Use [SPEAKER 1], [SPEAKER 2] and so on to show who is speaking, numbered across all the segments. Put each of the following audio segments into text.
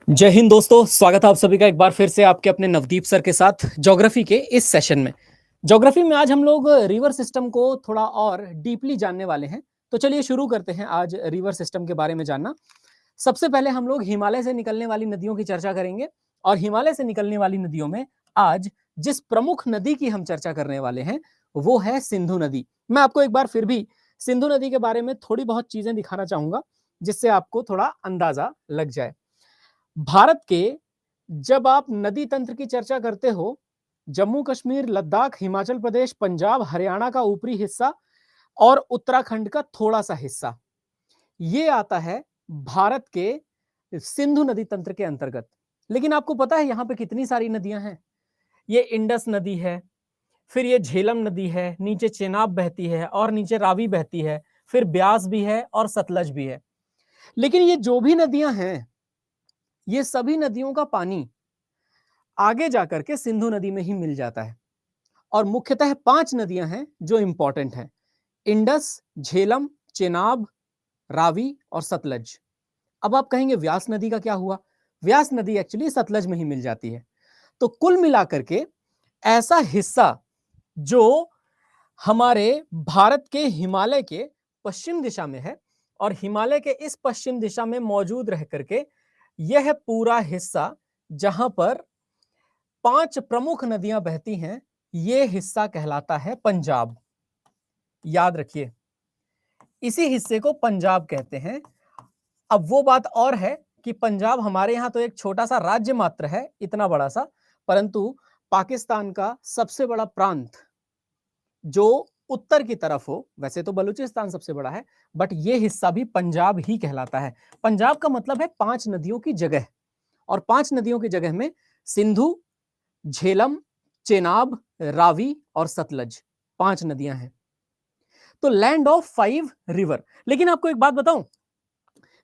[SPEAKER 1] जय हिंद दोस्तों, स्वागत है आप सभी का एक बार फिर से आपके अपने नवदीप सर के साथ ज्योग्राफी के इस सेशन में। ज्योग्राफी में आज हम लोग रिवर सिस्टम को थोड़ा और डीपली जानने वाले हैं। तो चलिए शुरू करते हैं आज रिवर सिस्टम के बारे में जानना। सबसे पहले हम लोग हिमालय से निकलने वाली नदियों की चर्चा करेंगे और हिमालय से निकलने वाली नदियों में आज जिस प्रमुख नदी की हम चर्चा करने वाले हैं वो है सिंधु नदी। मैं आपको एक बार फिर भी सिंधु नदी के बारे में थोड़ी बहुत चीजें दिखाना चाहूंगा जिससे आपको थोड़ा अंदाजा लग जाए। भारत के जब आप नदी तंत्र की चर्चा करते हो, जम्मू कश्मीर, लद्दाख, हिमाचल प्रदेश, पंजाब, हरियाणा का ऊपरी हिस्सा और उत्तराखंड का थोड़ा सा हिस्सा, ये आता है भारत के सिंधु नदी तंत्र के अंतर्गत। लेकिन आपको पता है यहां पे कितनी सारी नदियां हैं? ये इंडस नदी है, फिर ये झेलम नदी है, नीचे चेनाब बहती है और नीचे रावी बहती है, फिर ब्यास भी है और सतलज भी है। लेकिन ये जो भी नदियां हैं, ये सभी नदियों का पानी आगे जाकर के सिंधु नदी में ही मिल जाता है। और मुख्यतः 5 नदियां हैं जो इंपॉर्टेंट हैं: इंडस, झेलम, चेनाब, रावी और सतलज। अब आप कहेंगे व्यास नदी का क्या हुआ? व्यास नदी एक्चुअली सतलज में ही मिल जाती है। तो कुल मिलाकर के ऐसा हिस्सा जो हमारे भारत के हिमालय के पश्चिम दिशा में है और हिमालय के इस पश्चिम दिशा में मौजूद रह करके यह पूरा हिस्सा जहां पर 5 प्रमुख नदियां बहती हैं, यह हिस्सा कहलाता है पंजाब। याद रखिए, इसी हिस्से को पंजाब कहते हैं। अब वो बात और है कि पंजाब हमारे यहां तो एक छोटा सा राज्य मात्र है, इतना बड़ा सा, परंतु पाकिस्तान का सबसे बड़ा प्रांत जो उत्तर की तरफ हो, वैसे तो बलूचिस्तान सबसे बड़ा है, बट ये हिस्सा भी पंजाब ही कहलाता है। पंजाब का मतलब है 5 नदियों की जगह, और 5 नदियों की जगह में सिंधु, झेलम, चेनाब, रावी और सतलज 5 नदियां हैं। तो लैंड ऑफ 5 रिवर। लेकिन आपको एक बात बताऊं,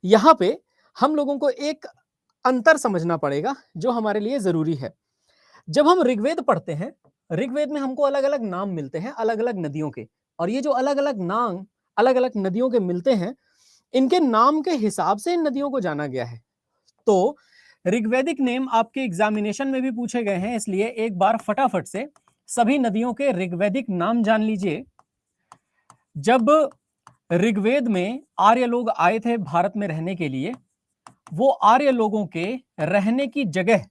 [SPEAKER 1] यहां पे हम लोगों को एक अंतर समझना पड़ेगा जो हमारे लिए जरूरी है। जब हम ऋग्वेद पढ़ते हैं, ऋग्वेद में हमको अलग अलग नाम मिलते हैं अलग अलग नदियों के, और ये जो अलग अलग नाम अलग अलग नदियों के मिलते हैं, इनके नाम के हिसाब से इन नदियों को जाना गया है। तो ऋग्वेदिक नेम आपके एग्जामिनेशन में भी पूछे गए हैं, इसलिए एक बार फटाफट से सभी नदियों के ऋग्वेदिक नाम जान लीजिए। जब ऋग्वेद में आर्य लोग आए थे भारत में रहने के लिए, वो आर्य लोगों के रहने की जगह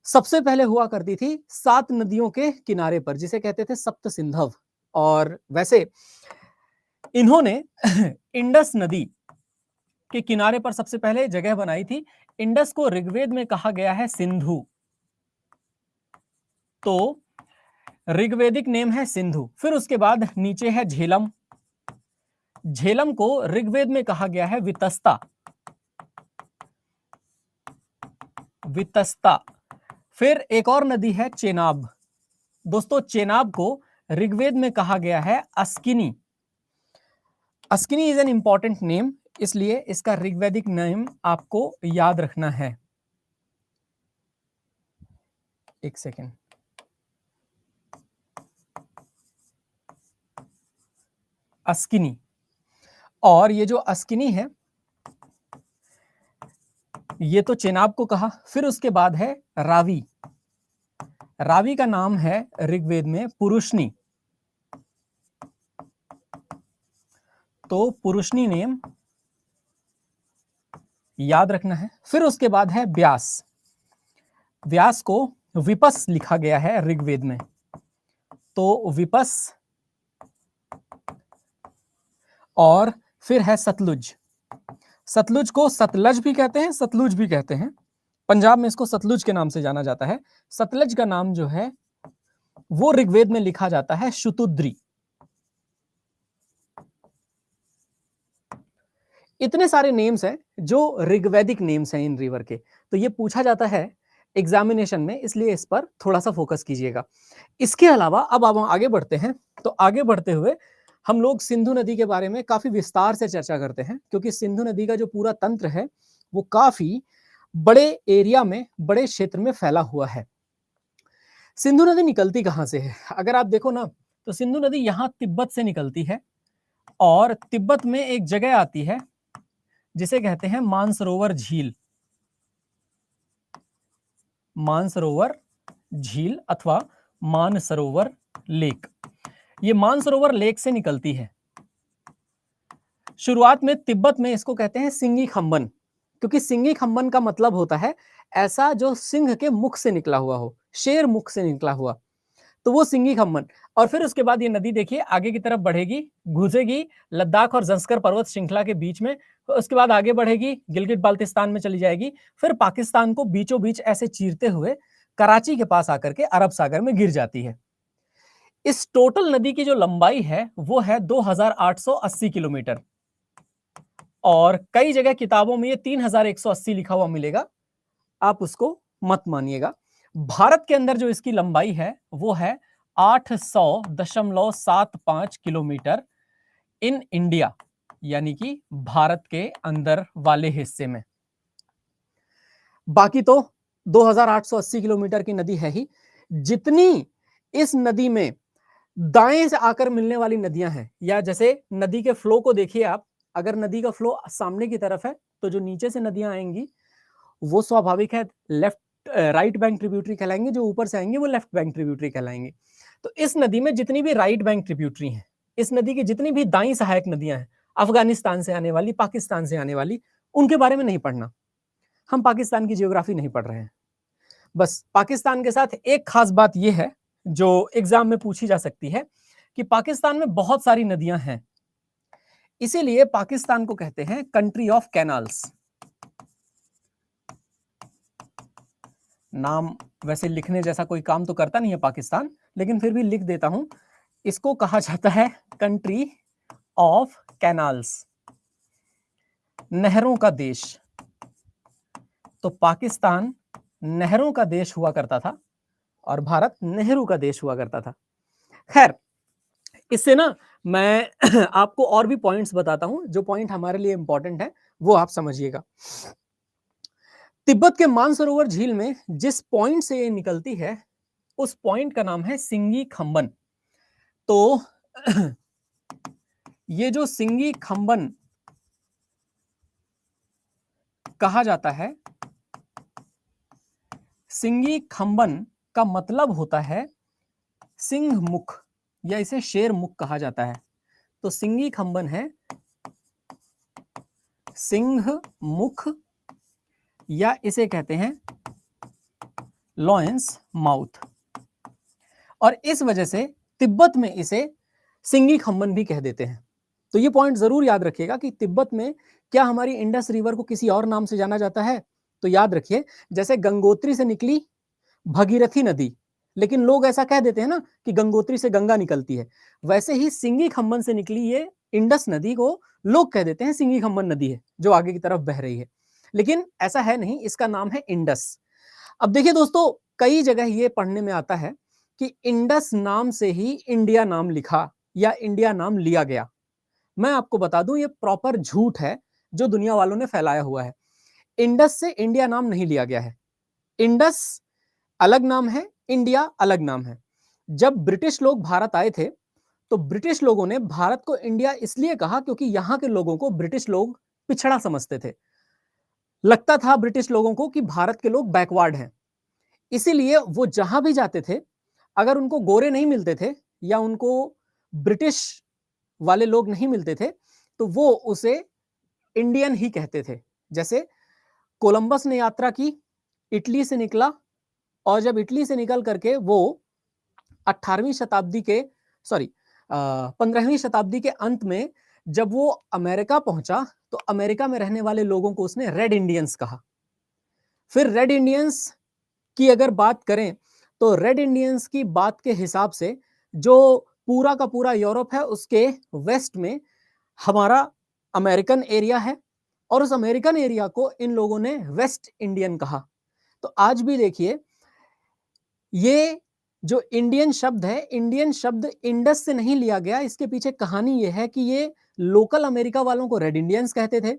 [SPEAKER 1] सबसे पहले हुआ करती थी 7 नदियों के किनारे पर, जिसे कहते थे सप्त सिंधव। और वैसे इन्होंने इंडस नदी के किनारे पर सबसे पहले जगह बनाई थी। इंडस को ऋग्वेद में कहा गया है सिंधु, तो ऋग्वेदिक नेम है सिंधु। फिर उसके बाद नीचे है झेलम। झेलम को ऋग्वेद में कहा गया है वितस्ता। वितस्ता। फिर एक और नदी है चेनाब। दोस्तों, चेनाब को ऋग्वेद में कहा गया है Askini. Askini is an important name, इसलिए इसका ऋग्वेदिक नेम आपको याद रखना है। एक सेकेंड। अस्किनी। और ये जो अस्किनी है, ये तो चेनाब को कहा। फिर उसके बाद है रावी। रावी का नाम है ऋग्वेद में पुरुषनी, तो पुरुषनी नेम याद रखना है। फिर उसके बाद है ब्यास। व्यास को विपस लिखा गया है ऋग्वेद में, तो विपस। और फिर है सतलुज। सतलुज को सतलज भी कहते हैं, सतलुज भी कहते हैं। पंजाब में इसको सतलुज के नाम से जाना जाता है। सतलज का नाम जो है वो ऋग्वेद में लिखा जाता है शुतुद्री। इतने सारे नेम्स हैं जो ऋग्वेदिक नेम्स हैं इन रिवर के। तो ये पूछा जाता है एग्जामिनेशन में, इसलिए इस पर थोड़ा सा फोकस कीजिएगा। इसके अलावा अब हम आगे बढ़ते हैं। तो आगे बढ़ते हुए हम लोग सिंधु नदी के बारे में काफी विस्तार से चर्चा करते हैं, क्योंकि सिंधु नदी का जो पूरा तंत्र है वो काफी बड़े एरिया में, बड़े क्षेत्र में फैला हुआ है। सिंधु नदी निकलती कहां से है? अगर आप देखो ना, तो सिंधु नदी यहां तिब्बत से निकलती है, और तिब्बत में एक जगह आती है जिसे कहते हैं मानसरोवर झील। मानसरोवर झील अथवा मानसरोवर लेक। ये मानसरोवर लेक से निकलती है। शुरुआत में तिब्बत में इसको कहते हैं सिंगी खंबन, क्योंकि सिंगी खंबन का मतलब होता है ऐसा जो सिंह के मुख से निकला हुआ हो, शेर मुख से निकला हुआ, तो वो सिंगी खंबन। और फिर उसके बाद ये नदी देखिए आगे की तरफ बढ़ेगी, घुसेगी लद्दाख और जंस्कर पर्वत श्रृंखला के बीच में, उसके बाद आगे बढ़ेगी, गिलगिट बाल्टिस्तान में चली जाएगी, फिर पाकिस्तान को बीचों बीच ऐसे चीरते हुए कराची के पास आकर के अरब सागर में गिर जाती है। इस टोटल नदी की जो लंबाई है वो है 2880 किलोमीटर, और कई जगह किताबों में ये 3180 लिखा हुआ मिलेगा, आप उसको मत मानिएगा। भारत के अंदर जो इसकी लंबाई है वो है 800.75 किलोमीटर इन इंडिया, यानी कि भारत के अंदर वाले हिस्से में। बाकी तो 2880 किलोमीटर की नदी है ही। जितनी इस नदी में दाएं से आकर मिलने वाली नदियां हैं, या जैसे नदी के फ्लो को देखिए आप, अगर नदी का फ्लो सामने की तरफ है तो जो नीचे से नदियां आएंगी वो स्वाभाविक है लेफ्ट राइट बैंक ट्रिब्यूटरी कहलाएंगे, जो ऊपर से आएंगे वो लेफ्ट बैंक ट्रिब्यूटरी कहलाएंगे। तो इस नदी में जितनी भी राइट बैंक ट्रिब्यूटरी हैं, इस नदी की जितनी भी दाई सहायक नदियां हैं, अफगानिस्तान से आने वाली, पाकिस्तान से आने वाली, उनके बारे में नहीं पढ़ना। हम पाकिस्तान की जियोग्राफी नहीं पढ़ रहे हैं। बस पाकिस्तान के साथ एक खास बात यह है जो एग्जाम में पूछी जा सकती है कि पाकिस्तान में बहुत सारी नदियां हैं, इसीलिए पाकिस्तान को कहते हैं कंट्री ऑफ कैनाल्स। नाम वैसे लिखने जैसा कोई काम तो करता नहीं है पाकिस्तान, लेकिन फिर भी लिख देता हूं, इसको कहा जाता है कंट्री ऑफ कैनाल्स, नहरों का देश। तो पाकिस्तान नहरों का देश हुआ करता था और भारत नेहरू का देश हुआ करता था। खैर, इससे ना मैं आपको और भी पॉइंट्स बताता हूं, जो पॉइंट हमारे लिए इंपॉर्टेंट है वो आप समझिएगा। तिब्बत के मानसरोवर झील में जिस पॉइंट से ये निकलती है उस पॉइंट का नाम है सिंगी खंबन। तो ये जो सिंगी खंबन कहा जाता है, सिंगी खंबन का मतलब होता है सिंह मुख, या इसे शेर मुख कहा जाता है। तो सिंगी खंबन है सिंह मुख, या इसे कहते हैं लॉयंस माउथ, और इस वजह से तिब्बत में इसे सिंगी खंबन भी कह देते हैं। तो ये पॉइंट जरूर याद रखिएगा कि तिब्बत में क्या हमारी इंडस रिवर को किसी और नाम से जाना जाता है? तो याद रखिए, जैसे गंगोत्री से निकली भगीरथी नदी, लेकिन लोग ऐसा कह देते हैं ना कि गंगोत्री से गंगा निकलती है, वैसे ही सिंगी खंबन से निकली ये इंडस नदी को लोग कह देते हैं सिंगी खंबन नदी है, जो आगे की तरफ बह रही है, लेकिन ऐसा है नहीं, इसका नाम है इंडस। अब देखिए दोस्तों, कई जगह ये पढ़ने में आता है कि इंडस नाम से ही इंडिया नाम लिखा या इंडिया नाम लिया गया। मैं आपको बता दूं, ये प्रॉपर झूठ है जो दुनिया वालों ने फैलाया हुआ है। इंडस से इंडिया नाम नहीं लिया गया है। इंडस अलग नाम है, इंडिया अलग नाम है। जब ब्रिटिश लोग भारत आए थे तो ब्रिटिश लोगों ने भारत को इंडिया इसलिए कहा क्योंकि यहां के लोगों को ब्रिटिश लोग पिछड़ा समझते थे। लगता था ब्रिटिश लोगों को कि भारत के लोग बैकवर्ड हैं, इसीलिए वो जहां भी जाते थे, अगर उनको गोरे नहीं मिलते थे या उनको ब्रिटिश वाले लोग नहीं मिलते थे, तो वो उसे इंडियन ही कहते थे। जैसे कोलंबस ने यात्रा की, इटली से निकला, और जब इटली से निकल करके वो 18वीं शताब्दी के 15वीं शताब्दी के अंत में जब वो अमेरिका पहुंचा, तो अमेरिका में रहने वाले लोगों को उसने रेड इंडियंस कहा। फिर रेड इंडियंस की अगर बात करें तो रेड इंडियंस की बात के हिसाब से जो पूरा का पूरा यूरोप है, उसके वेस्ट में हमारा अमेरिकन एरिया है, और उस अमेरिकन एरिया को इन लोगों ने वेस्ट इंडियन कहा। तो आज भी देखिए, ये जो इंडियन शब्द है, इंडियन शब्द इंडस से नहीं लिया गया। इसके पीछे कहानी यह है कि ये लोकल अमेरिका वालों को रेड इंडियंस कहते थे,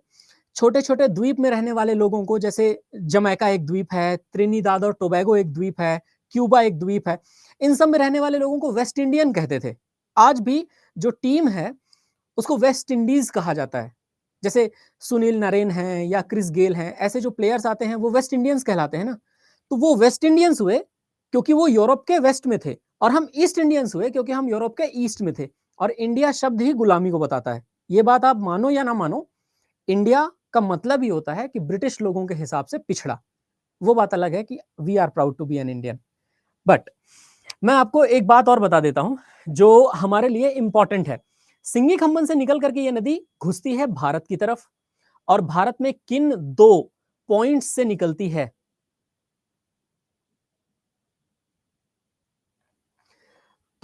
[SPEAKER 1] छोटे छोटे द्वीप में रहने वाले लोगों को, जैसे जमैका एक द्वीप है, त्रिनिदाद और टोबैगो एक द्वीप है, क्यूबा एक द्वीप है, इन सब में रहने वाले लोगों को वेस्ट इंडियन कहते थे। आज भी जो टीम है उसको वेस्ट इंडीज कहा जाता है। जैसे सुनील नरेन हैं या क्रिस गेल हैं, ऐसे जो प्लेयर्स आते हैं वो वेस्ट इंडियंस कहलाते हैं ना। तो वो वेस्ट इंडियंस हुए क्योंकि वो यूरोप के वेस्ट में थे, और हम ईस्ट इंडियंस हुए क्योंकि हम यूरोप के ईस्ट में थे। और इंडिया शब्द ही गुलामी को बताता है। ये बात आप मानो या ना मानो, इंडिया का मतलब ही होता है कि ब्रिटिश लोगों के हिसाब से पिछड़ा। वो बात अलग है कि we are proud to be an Indian. But मैं आपको एक बात और बता देता हूं जो हमारे लिए इंपॉर्टेंट है। सिंगी खंबन से निकल करके ये नदी घुसती है भारत की तरफ, और भारत में किन दो पॉइंट्स से निकलती है?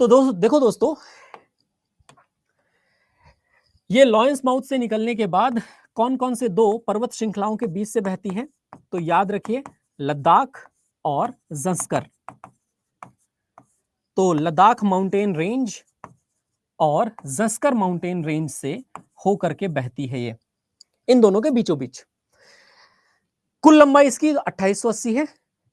[SPEAKER 1] तो देखो दोस्तों, ये लॉयंस माउथ से निकलने के बाद कौन कौन से दो पर्वत श्रृंखलाओं के बीच से बहती है? तो याद रखिए, लद्दाख और जंस्कर। तो लद्दाख माउंटेन रेंज और जंस्कर माउंटेन रेंज से होकर के बहती है ये, इन दोनों के बीचों बीच। कुल लंबाई इसकी 2880 है।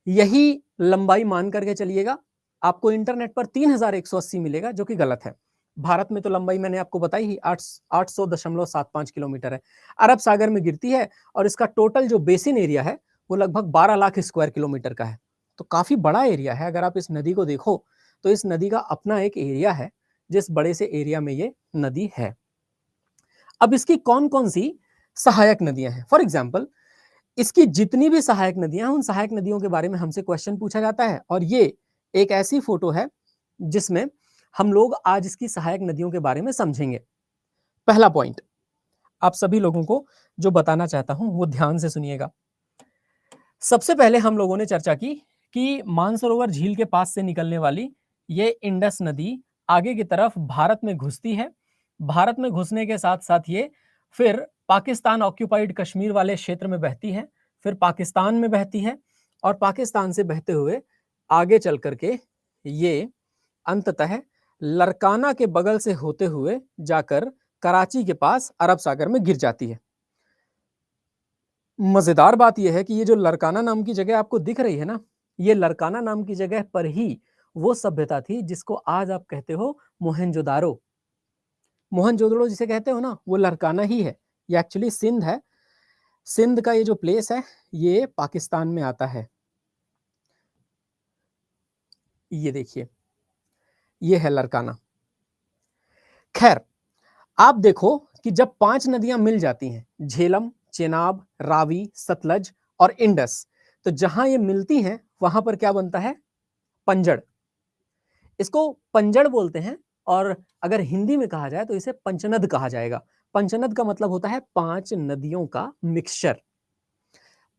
[SPEAKER 1] यही लंबाई मान करके चलिएगा। आपको इंटरनेट पर 3180 मिलेगा, जो कि गलत है। भारत में तो लंबाई मैंने आपको बताई ही 800.75 किलोमीटर है। अरब सागर में गिरती है, और इसका टोटल जो बेसिन एरिया है वो लगभग 12 लाख स्क्वायर किलोमीटर का है। तो काफी बड़ा एरिया है। अगर आप इस नदी को देखो तो इस नदी का अपना एक एरिया है, जिस बड़े से एरिया में ये नदी है। अब इसकी कौन कौन सी सहायक नदियां हैं? फॉर एग्जाम्पल, इसकी जितनी भी सहायक नदियां हैं, उन सहायक नदियों के बारे में हमसे क्वेश्चन पूछा जाता है। और ये एक ऐसी फोटो है जिसमें हम लोग आज इसकी सहायक नदियों के बारे में समझेंगे। पहला पॉइंट आप सभी लोगों को जो बताना चाहता हूं वो ध्यान से सुनिएगा। सबसे पहले हम लोगों ने चर्चा की कि मानसरोवर झील के पास से निकलने वाली ये इंडस नदी आगे की तरफ भारत में घुसती है। भारत में घुसने के साथ साथ ये फिर पाकिस्तान ऑक्यूपाइड कश्मीर वाले क्षेत्र में बहती है, फिर पाकिस्तान में बहती है, और पाकिस्तान से बहते हुए आगे चल करके ये अंततः लरकाना के बगल से होते हुए जाकर कराची के पास अरब सागर में गिर जाती है। मजेदार बात यह है कि ये जो लरकाना नाम की जगह आपको दिख रही है ना, ये लरकाना नाम की जगह पर ही वो सभ्यता थी जिसको आज आप कहते हो मोहनजोदारो। मोहनजोदड़ो जिसे कहते हो ना, वो लरकाना ही है। ये एक्चुअली सिंध है। सिंध का ये जो प्लेस है ये पाकिस्तान में आता है। ये देखिए, ये है लरकाना। खैर, आप देखो कि जब 5 नदियां मिल जाती हैं, झेलम, चेनाब, रावी, सतलज और इंडस, तो जहां ये मिलती हैं वहां पर क्या बनता है? पंजड़। इसको पंजड़ बोलते हैं, और अगर हिंदी में कहा जाए तो इसे पंचनद कहा जाएगा। पंचनद का मतलब होता है 5 नदियों का मिक्सचर।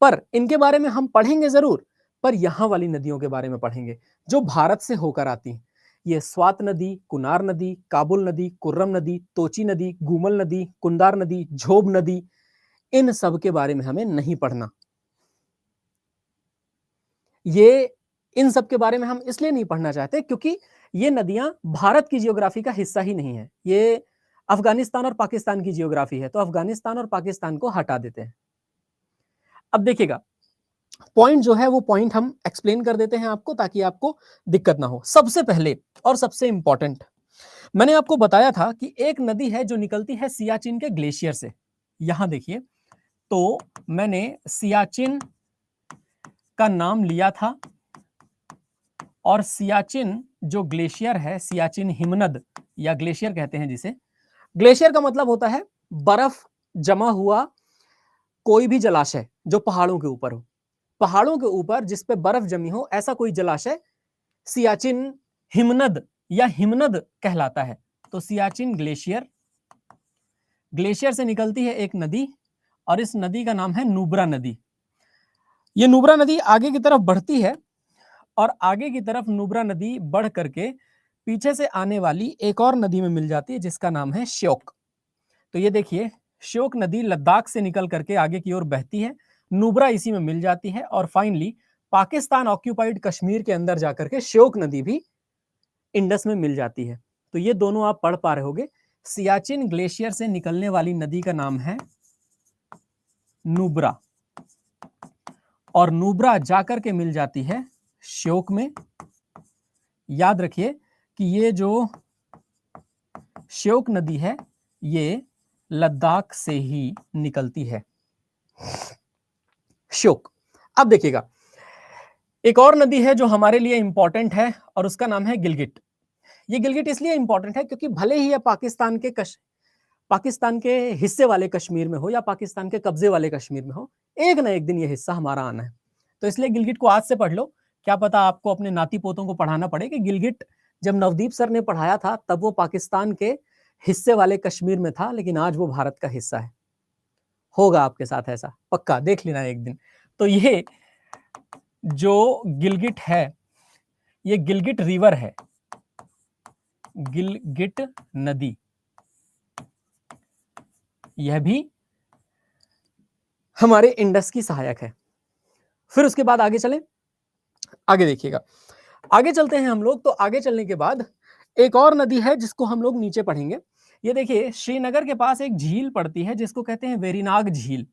[SPEAKER 1] पर इनके बारे में हम पढ़ेंगे जरूर, पर यहां वाली नदियों के बारे में पढ़ेंगे जो भारत से होकर आती हैं। ये स्वात नदी, कुनार नदी, काबुल नदी, कुर्रम नदी, तोची नदी, गुमल नदी, कुंदार नदी, झोब नदी, इन सब के बारे में हमें नहीं पढ़ना। ये इन सब के बारे में हम इसलिए नहीं पढ़ना चाहते क्योंकि ये नदियां भारत की जियोग्राफी का हिस्सा ही नहीं है। ये अफगानिस्तान और पाकिस्तान की जियोग्राफी है, तो अफगानिस्तान और पाकिस्तान को हटा देते हैं। अब देखिएगा, पॉइंट जो है वो पॉइंट हम एक्सप्लेन कर देते हैं आपको, ताकि आपको दिक्कत ना हो। सबसे पहले और सबसे इंपॉर्टेंट, मैंने आपको बताया था कि एक नदी है जो निकलती है सियाचिन के ग्लेशियर से। यहां देखिए, तो मैंने सियाचिन का नाम लिया था, और सियाचिन जो ग्लेशियर है, सियाचिन हिमनद या ग्लेशियर कहते हैं जिसे। ग्लेशियर का मतलब होता है बर्फ जमा हुआ कोई भी जलाशय जो पहाड़ों के ऊपर हो। पहाड़ों के ऊपर जिस पे बर्फ जमी हो, ऐसा कोई जलाशय सियाचिन हिमनद या हिमनद कहलाता है। तो सियाचिन ग्लेशियर, ग्लेशियर से निकलती है एक नदी, और इस नदी का नाम है नुब्रा नदी। ये नुब्रा नदी आगे की तरफ बढ़ती है, और आगे की तरफ नुब्रा नदी बढ़ करके पीछे से आने वाली एक और नदी में मिल जाती है जिसका नाम है श्योक। तो ये देखिए, श्योक नदी लद्दाख से निकल करके आगे की ओर बहती है, नुब्रा इसी में मिल जाती है, और फाइनली पाकिस्तान ऑक्यूपाइड कश्मीर के अंदर जाकर के श्योक नदी भी इंडस में मिल जाती है। तो ये दोनों आप पढ़ पा रहे होगे। सियाचिन ग्लेशियर से निकलने वाली नदी का नाम है नुब्रा, और नुब्रा जाकर के मिल जाती है श्योक में। याद रखिए कि ये जो श्योक नदी है ये लद्दाख से ही निकलती है, श्योक। अब देखिएगा, एक और नदी है जो हमारे लिए इंपॉर्टेंट है और उसका नाम है गिलगिट। ये गिलगिट इसलिए इंपॉर्टेंट है क्योंकि भले ही ये पाकिस्तान के हिस्से वाले कश्मीर में हो या पाकिस्तान के कब्जे वाले कश्मीर में हो, एक ना एक दिन ये हिस्सा हमारा आना है। तो इसलिए गिलगिट को आज से पढ़ लो। क्या पता आपको अपने नाती पोतों को पढ़ाना पड़े कि गिलगिट जब नवदीप सर ने पढ़ाया था तब वो पाकिस्तान के हिस्से वाले कश्मीर में था, लेकिन आज वो भारत का हिस्सा है। होगा आपके साथ ऐसा, पक्का देख लेना एक दिन। तो ये जो गिलगिट है, ये गिलगिट रिवर है, गिलगिट नदी, यह भी हमारे इंडस की सहायक है। फिर उसके बाद आगे चलें, आगे देखिएगा, आगे चलते हैं हम लोग। तो आगे चलने के बाद एक और नदी है जिसको हम लोग नीचे पढ़ेंगे। ये देखिए, श्रीनगर के पास एक झील पड़ती है जिसको कहते हैं वेरीनाग झील।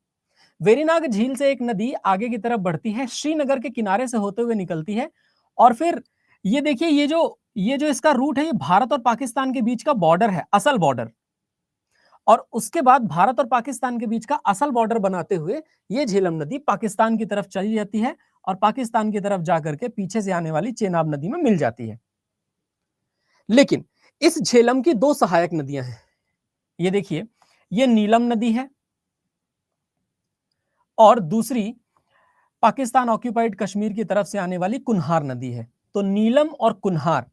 [SPEAKER 1] वेरीनाग झील से एक नदी आगे की तरफ बढ़ती है, श्रीनगर के किनारे से होते हुए निकलती है, और फिर ये देखिए, ये जो इसका रूट है, ये भारत और पाकिस्तान के बीच का बॉर्डर है, असल बॉर्डर। और उसके बाद भारत और पाकिस्तान के बीच का असल बॉर्डर बनाते हुए ये झेलम नदी पाकिस्तान की तरफ चली जाती है और पाकिस्तान की तरफ जाकर के पीछे से आने वाली चेनाब नदी में मिल जाती है। लेकिन इस झेलम की दो सहायक नदियां हैं। ये देखिए, ये नीलम नदी है और दूसरी पाकिस्तान ऑक्यूपाइड कश्मीर की तरफ से आने वाली कुन्हार नदी है। तो नीलम और कुन्हार,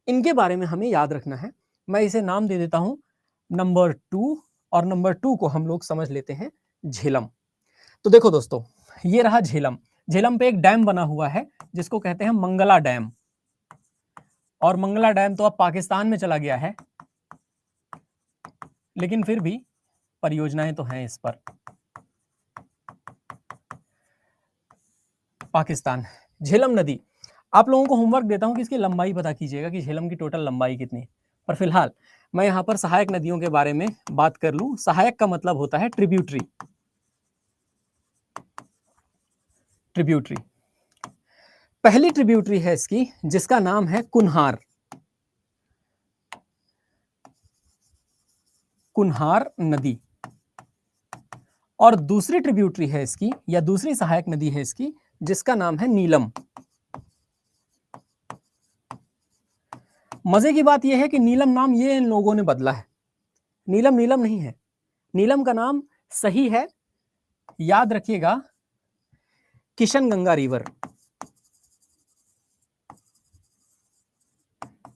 [SPEAKER 1] इनके बारे में हमें याद रखना है। मैं इसे नाम दे देता हूं नंबर 2, और नंबर 2 को हम लोग समझ लेते हैं झेलम। तो देखो दोस्तों, ये रहा झेलम। झेलम पे एक डैम बना हुआ है जिसको कहते हैं मंगला डैम, और मंगला डैम तो अब पाकिस्तान में चला गया है, लेकिन फिर भी परियोजनाएं तो हैं इस पर। पाकिस्तान, झेलम नदी, आप लोगों को होमवर्क देता हूं कि इसकी लंबाई पता कीजिएगा कि झेलम की टोटल लंबाई कितनी है। पर फिलहाल मैं यहां पर सहायक नदियों के बारे में बात कर लूं। सहायक का मतलब होता है ट्रिब्यूटरी। ट्रिब्यूटरी, पहली ट्रिब्यूटरी है इसकी जिसका नाम है कुन्हार, कुन्हार नदी। और दूसरी ट्रिब्यूटरी है इसकी, या दूसरी सहायक नदी है इसकी, जिसका नाम है नीलम। मजे की बात यह है कि नीलम नाम ये इन लोगों ने बदला है। नीलम नीलम नहीं है, नीलम का नाम सही है, याद रखिएगा, किशन गंगा रिवर।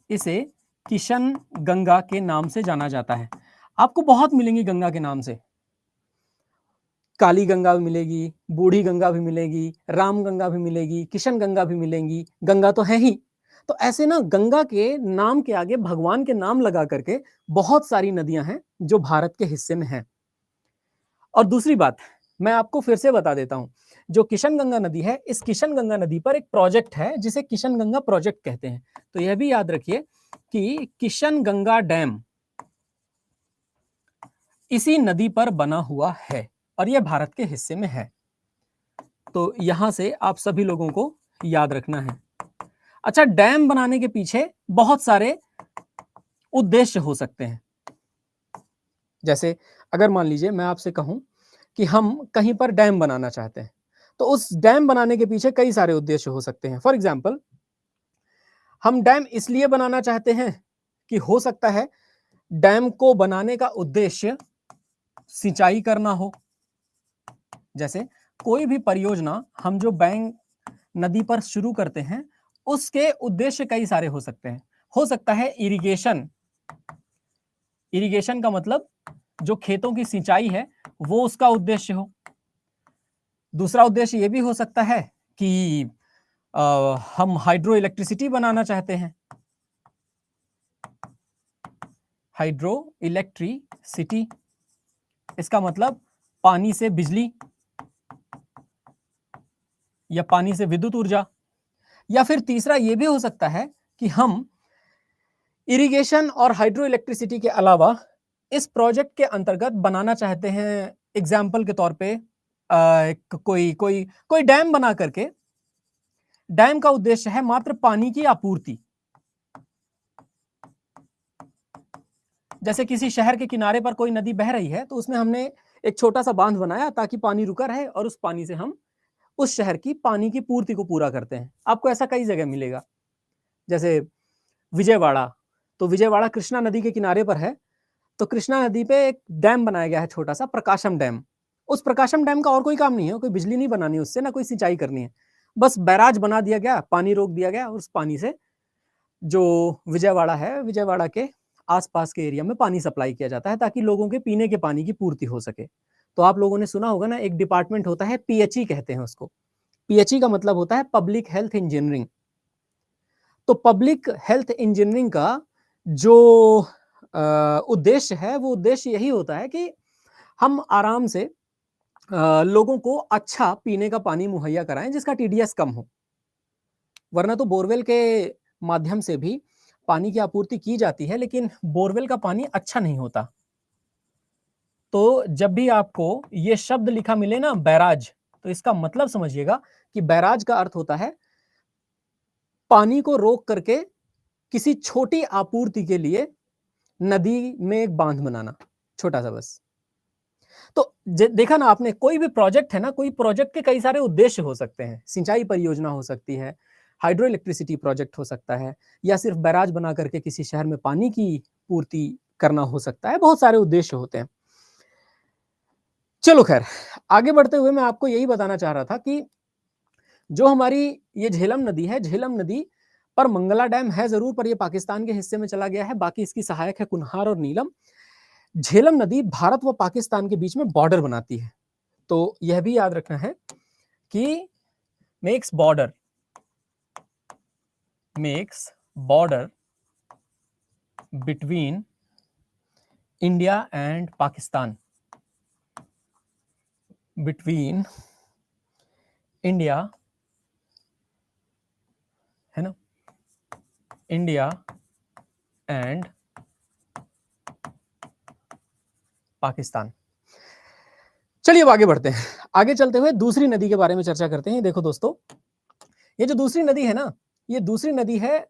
[SPEAKER 1] इसे किशन गंगा के नाम से जाना जाता है। आपको बहुत मिलेंगी गंगा के नाम से, काली गंगा भी मिलेगी, बूढ़ी गंगा भी मिलेगी, राम गंगा भी मिलेगी, किशन गंगा भी मिलेंगी। गंगा तो है ही। तो ऐसे ना गंगा के नाम के आगे भगवान के नाम लगा करके बहुत सारी नदियां हैं जो भारत के हिस्से में हैं। और दूसरी बात मैं आपको फिर से बता देता हूं, जो किशन गंगा नदी है, इस किशन गंगा नदी पर एक प्रोजेक्ट है जिसे किशन गंगा प्रोजेक्ट कहते हैं। तो यह भी याद रखिए कि किशन गंगा डैम इसी नदी पर बना हुआ है और यह भारत के हिस्से में है। तो यहां से आप सभी लोगों को याद रखना है। अच्छा, डैम बनाने के पीछे बहुत सारे उद्देश्य हो सकते हैं। जैसे अगर मान लीजिए मैं आपसे कहूं कि हम कहीं पर डैम बनाना चाहते हैं, तो उस डैम बनाने के पीछे कई सारे उद्देश्य हो सकते हैं। फॉर एग्जाम्पल, हम डैम इसलिए बनाना चाहते हैं कि हो सकता है डैम को बनाने का उद्देश्य सिंचाई करना हो। जैसे कोई भी परियोजना हम जो बैंक नदी पर शुरू करते हैं, उसके उद्देश्य कई सारे हो सकते हैं। हो सकता है इरिगेशन, इरिगेशन का मतलब जो खेतों की सिंचाई है वो उसका उद्देश्य हो। दूसरा उद्देश्य ये भी हो सकता है कि हम हाइड्रो इलेक्ट्रिसिटी बनाना चाहते हैं, हाइड्रो इलेक्ट्रिसिटी, इसका मतलब पानी से बिजली या पानी से विद्युत ऊर्जा। या फिर तीसरा ये भी हो सकता है कि हम इरिगेशन और हाइड्रो इलेक्ट्रिसिटी के अलावा इस प्रोजेक्ट के अंतर्गत बनाना चाहते हैं, एग्जाम्पल के तौर पे कोई कोई कोई डैम बना करके, डैम का उद्देश्य है मात्र पानी की आपूर्ति। जैसे किसी शहर के किनारे पर कोई नदी बह रही है तो उसमें हमने एक छोटा सा बांध बनाया ताकि पानी रुका रहे और उस पानी से हम उस शहर की पानी की पूर्ति को पूरा करते हैं। आपको ऐसा कई जगह मिलेगा, जैसे विजयवाड़ा, तो विजयवाड़ा कृष्णा नदी के किनारे पर है, तो कृष्णा नदी पे एक डैम बनाया गया है छोटा सा, प्रकाशम डैम। उस प्रकाशम डैम का और कोई काम नहीं है, कोई बिजली नहीं बनानी उससे, ना कोई सिंचाई करनी है, बस बैराज बना दिया गया, पानी रोक दिया गया, उस पानी से जो विजयवाड़ा है, विजयवाड़ा के आसपास के एरिया में पानी सप्लाई किया जाता है ताकि लोगों के पीने के पानी की पूर्ति हो सके। तो आप लोगों ने सुना होगा ना, एक डिपार्टमेंट होता है पीएचई कहते हैं उसको। पीएचई का मतलब होता है पब्लिक हेल्थ इंजीनियरिंग। तो पब्लिक हेल्थ इंजीनियरिंग का जो उद्देश्य है, वो उद्देश्य यही होता है कि हम आराम से लोगों को अच्छा पीने का पानी मुहैया कराएं जिसका टीडीएस कम हो। वरना तो बोरवेल के माध्यम से भी पानी की आपूर्ति की जाती है, लेकिन बोरवेल का पानी अच्छा नहीं होता। तो जब भी आपको ये शब्द लिखा मिले ना, बैराज, तो इसका मतलब समझिएगा कि बैराज का अर्थ होता है पानी को रोक करके किसी छोटी आपूर्ति के लिए नदी में एक बांध बनाना, छोटा सा बस। तो देखा ना आपने, कोई भी प्रोजेक्ट है ना, कोई प्रोजेक्ट के कई सारे उद्देश्य हो सकते हैं। सिंचाई परियोजना हो सकती है, हाइड्रो इलेक्ट्रिसिटी प्रोजेक्ट हो सकता है, या सिर्फ बैराज बना करके किसी शहर में पानी की पूर्ति करना हो सकता है। बहुत सारे उद्देश्य होते हैं। चलो खैर, आगे बढ़ते हुए मैं आपको यही बताना चाह रहा था कि जो हमारी ये झेलम नदी है, झेलम नदी पर मंगला डैम है जरूर, पर ये पाकिस्तान के हिस्से में चला गया है। बाकी इसकी सहायक है कुन्हार और नीलम। झेलम नदी भारत व पाकिस्तान के बीच में बॉर्डर बनाती है। तो यह भी याद रखना है कि makes border between India and Pakistan, between India, है ना, इंडिया एंड पाकिस्तान। चलिए अब आगे बढ़ते हैं। आगे चलते हुए दूसरी नदी के बारे में चर्चा करते हैं। देखो दोस्तों, ये जो दूसरी नदी है ना, ये दूसरी नदी है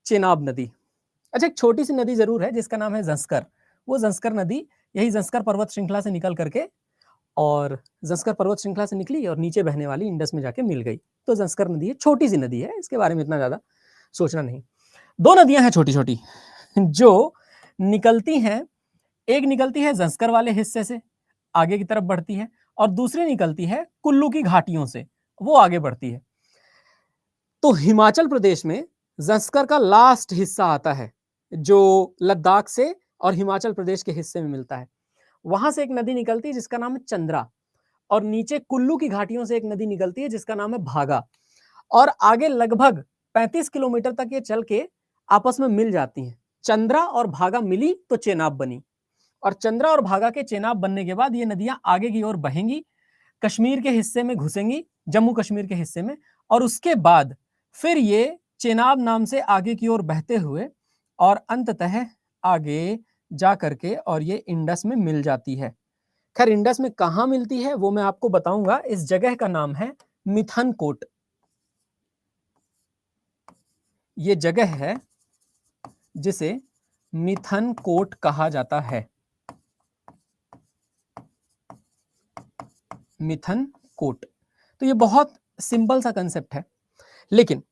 [SPEAKER 1] चेनाब नदी। अच्छा, एक छोटी सी नदी जरूर है जिसका नाम है जंस्कर। वो जंस्कर नदी यही जंस्कर पर्वत श्रृंखला से निकल करके, और जंस्कर पर्वत श्रृंखला से निकली और नीचे बहने वाली इंडस में जाके मिल गई। तो जंस्कर नदी है, छोटी सी नदी है, इसके बारे में इतना ज्यादा सोचना नहीं। दो नदियां हैं छोटी छोटी जो निकलती हैं, एक निकलती है जंस्कर वाले हिस्से से, आगे की तरफ बढ़ती है, और दूसरी निकलती है कुल्लू की घाटियों से, वो आगे बढ़ती है। तो हिमाचल प्रदेश में जंस्कर का लास्ट हिस्सा आता है जो लद्दाख से और हिमाचल प्रदेश के हिस्से में मिलता है। वहां से एक नदी निकलती है जिसका नाम है चंद्रा, और नीचे कुल्लू की घाटियों से एक नदी निकलती है जिसका नाम है भागा, और आगे लगभग 35 किलोमीटर तक ये चल के आपस में मिल जाती हैं। चंद्रा और भागा मिली तो चेनाब बनी, और चंद्रा और भागा के चेनाब बनने के बाद ये नदियां आगे की ओर बहेंगी, कश्मीर के हिस्से में घुसेंगी, जम्मू कश्मीर के हिस्से में, और उसके बाद फिर ये चेनाब नाम से आगे की ओर बहते हुए और अंततः आगे जा करके और ये इंडस में मिल जाती है। खैर, इंडस में कहां मिलती है वो मैं आपको बताऊंगा। इस जगह का नाम है मिथनकोट। ये जगह है जिसे मिथनकोट कहा जाता है, मिथनकोट। तो ये बहुत सिंपल सा कंसेप्ट है, लेकिन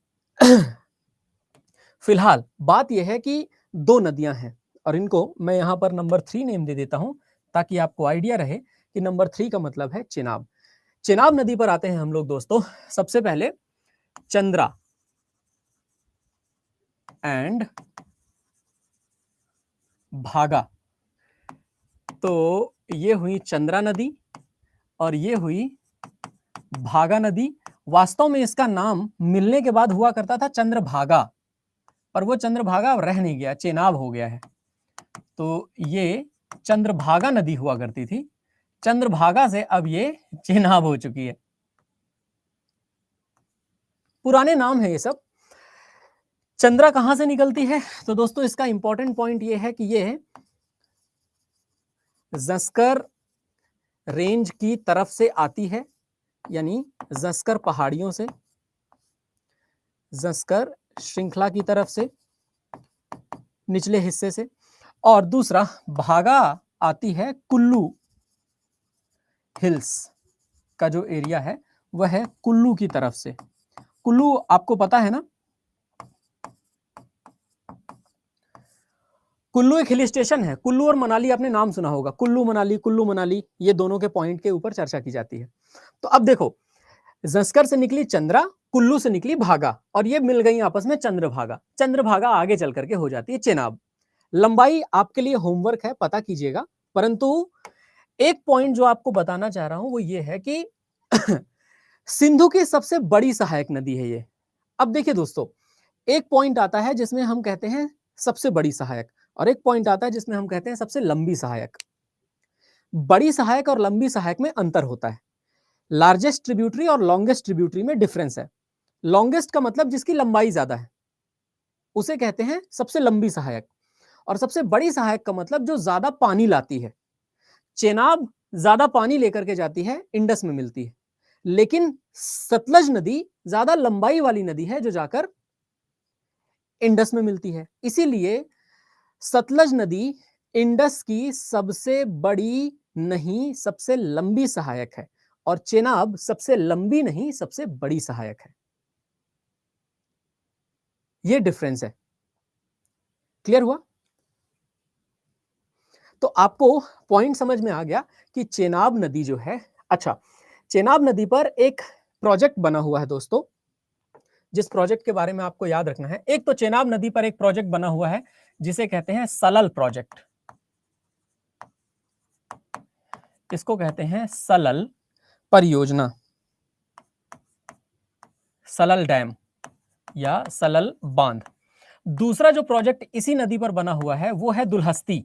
[SPEAKER 1] फिलहाल बात यह है कि दो नदियां हैं, और इनको मैं यहां पर नंबर 3 नेम दे देता हूं ताकि आपको आइडिया रहे कि नंबर 3 का मतलब है चेनाब। चेनाब नदी पर आते हैं हम लोग दोस्तों। सबसे पहले चंद्रा एंड भागा। तो ये हुई चंद्रा नदी और ये हुई भागा नदी। वास्तव में इसका नाम मिलने के बाद हुआ करता था चंद्रभागा, पर वो चंद्रभागा अब रह नहीं गया, चेनाब हो गया है। तो ये चंद्रभागा नदी हुआ करती थी, चंद्रभागा से अब ये चेनाब हो चुकी है। पुराने नाम है ये सब। चंद्रा कहां से निकलती है? तो दोस्तों इसका इंपॉर्टेंट पॉइंट ये है कि ये जंस्कर रेंज की तरफ से आती है, यानी जंस्कर पहाड़ियों से, जंस्कर श्रृंखला की तरफ से, निचले हिस्से से। और दूसरा भागा आती है कुल्लू हिल्स का जो एरिया है वह है कुल्लू की तरफ से। कुल्लू आपको पता है ना, कुल्लू एक हिल स्टेशन है। कुल्लू और मनाली आपने नाम सुना होगा, कुल्लू मनाली ये दोनों के पॉइंट के ऊपर चर्चा की जाती है। तो अब देखो, जस्कर से निकली चंद्रा, कुल्लू से निकली भागा, और ये मिल गई आपस में चंद्रभागा। चंद्रभागा आगे चल करके हो जाती है चेनाब। लंबाई आपके लिए होमवर्क है, पता कीजिएगा। परंतु एक पॉइंट जो आपको बताना चाह रहा हूं वो ये है कि सिंधु की सबसे बड़ी सहायक नदी है ये। अब देखिए दोस्तों, एक पॉइंट आता है जिसमें हम कहते हैं सबसे बड़ी सहायक, और एक पॉइंट आता है जिसमें हम कहते हैं सबसे लंबी सहायक। बड़ी सहायक और लंबी सहायक में अंतर होता है। लार्जेस्ट ट्रिब्यूटरी और लॉन्गेस्ट ट्रिब्यूटरी में डिफरेंस है। लॉन्गेस्ट का मतलब जिसकी लंबाई ज्यादा है, उसे कहते हैं सबसे लंबी सहायक। और सबसे बड़ी सहायक का मतलब जो ज्यादा पानी लाती है। चेनाब ज्यादा पानी लेकर के जाती है, इंडस में मिलती है। लेकिन सतलज नदी ज्यादा लंबाई वाली नदी है जो जाकर इंडस में मिलती है। इसीलिए सतलज नदी इंडस की सबसे बड़ी नहीं सबसे लंबी सहायक है, और चेनाब सबसे लंबी नहीं सबसे बड़ी सहायक है। यह डिफरेंस है। क्लियर हुआ? तो आपको पॉइंट समझ में आ गया कि चेनाब नदी जो है, अच्छा, चेनाब नदी पर एक प्रोजेक्ट बना हुआ है दोस्तों, जिस प्रोजेक्ट के बारे में आपको याद रखना है। एक तो चेनाब नदी पर एक प्रोजेक्ट बना हुआ है जिसे कहते हैं सलल प्रोजेक्ट। इसको कहते हैं सलल परियोजना, सलल डैम या सलल बांध। दूसरा जो प्रोजेक्ट इसी नदी पर बना हुआ है वो है दुल्हस्ती।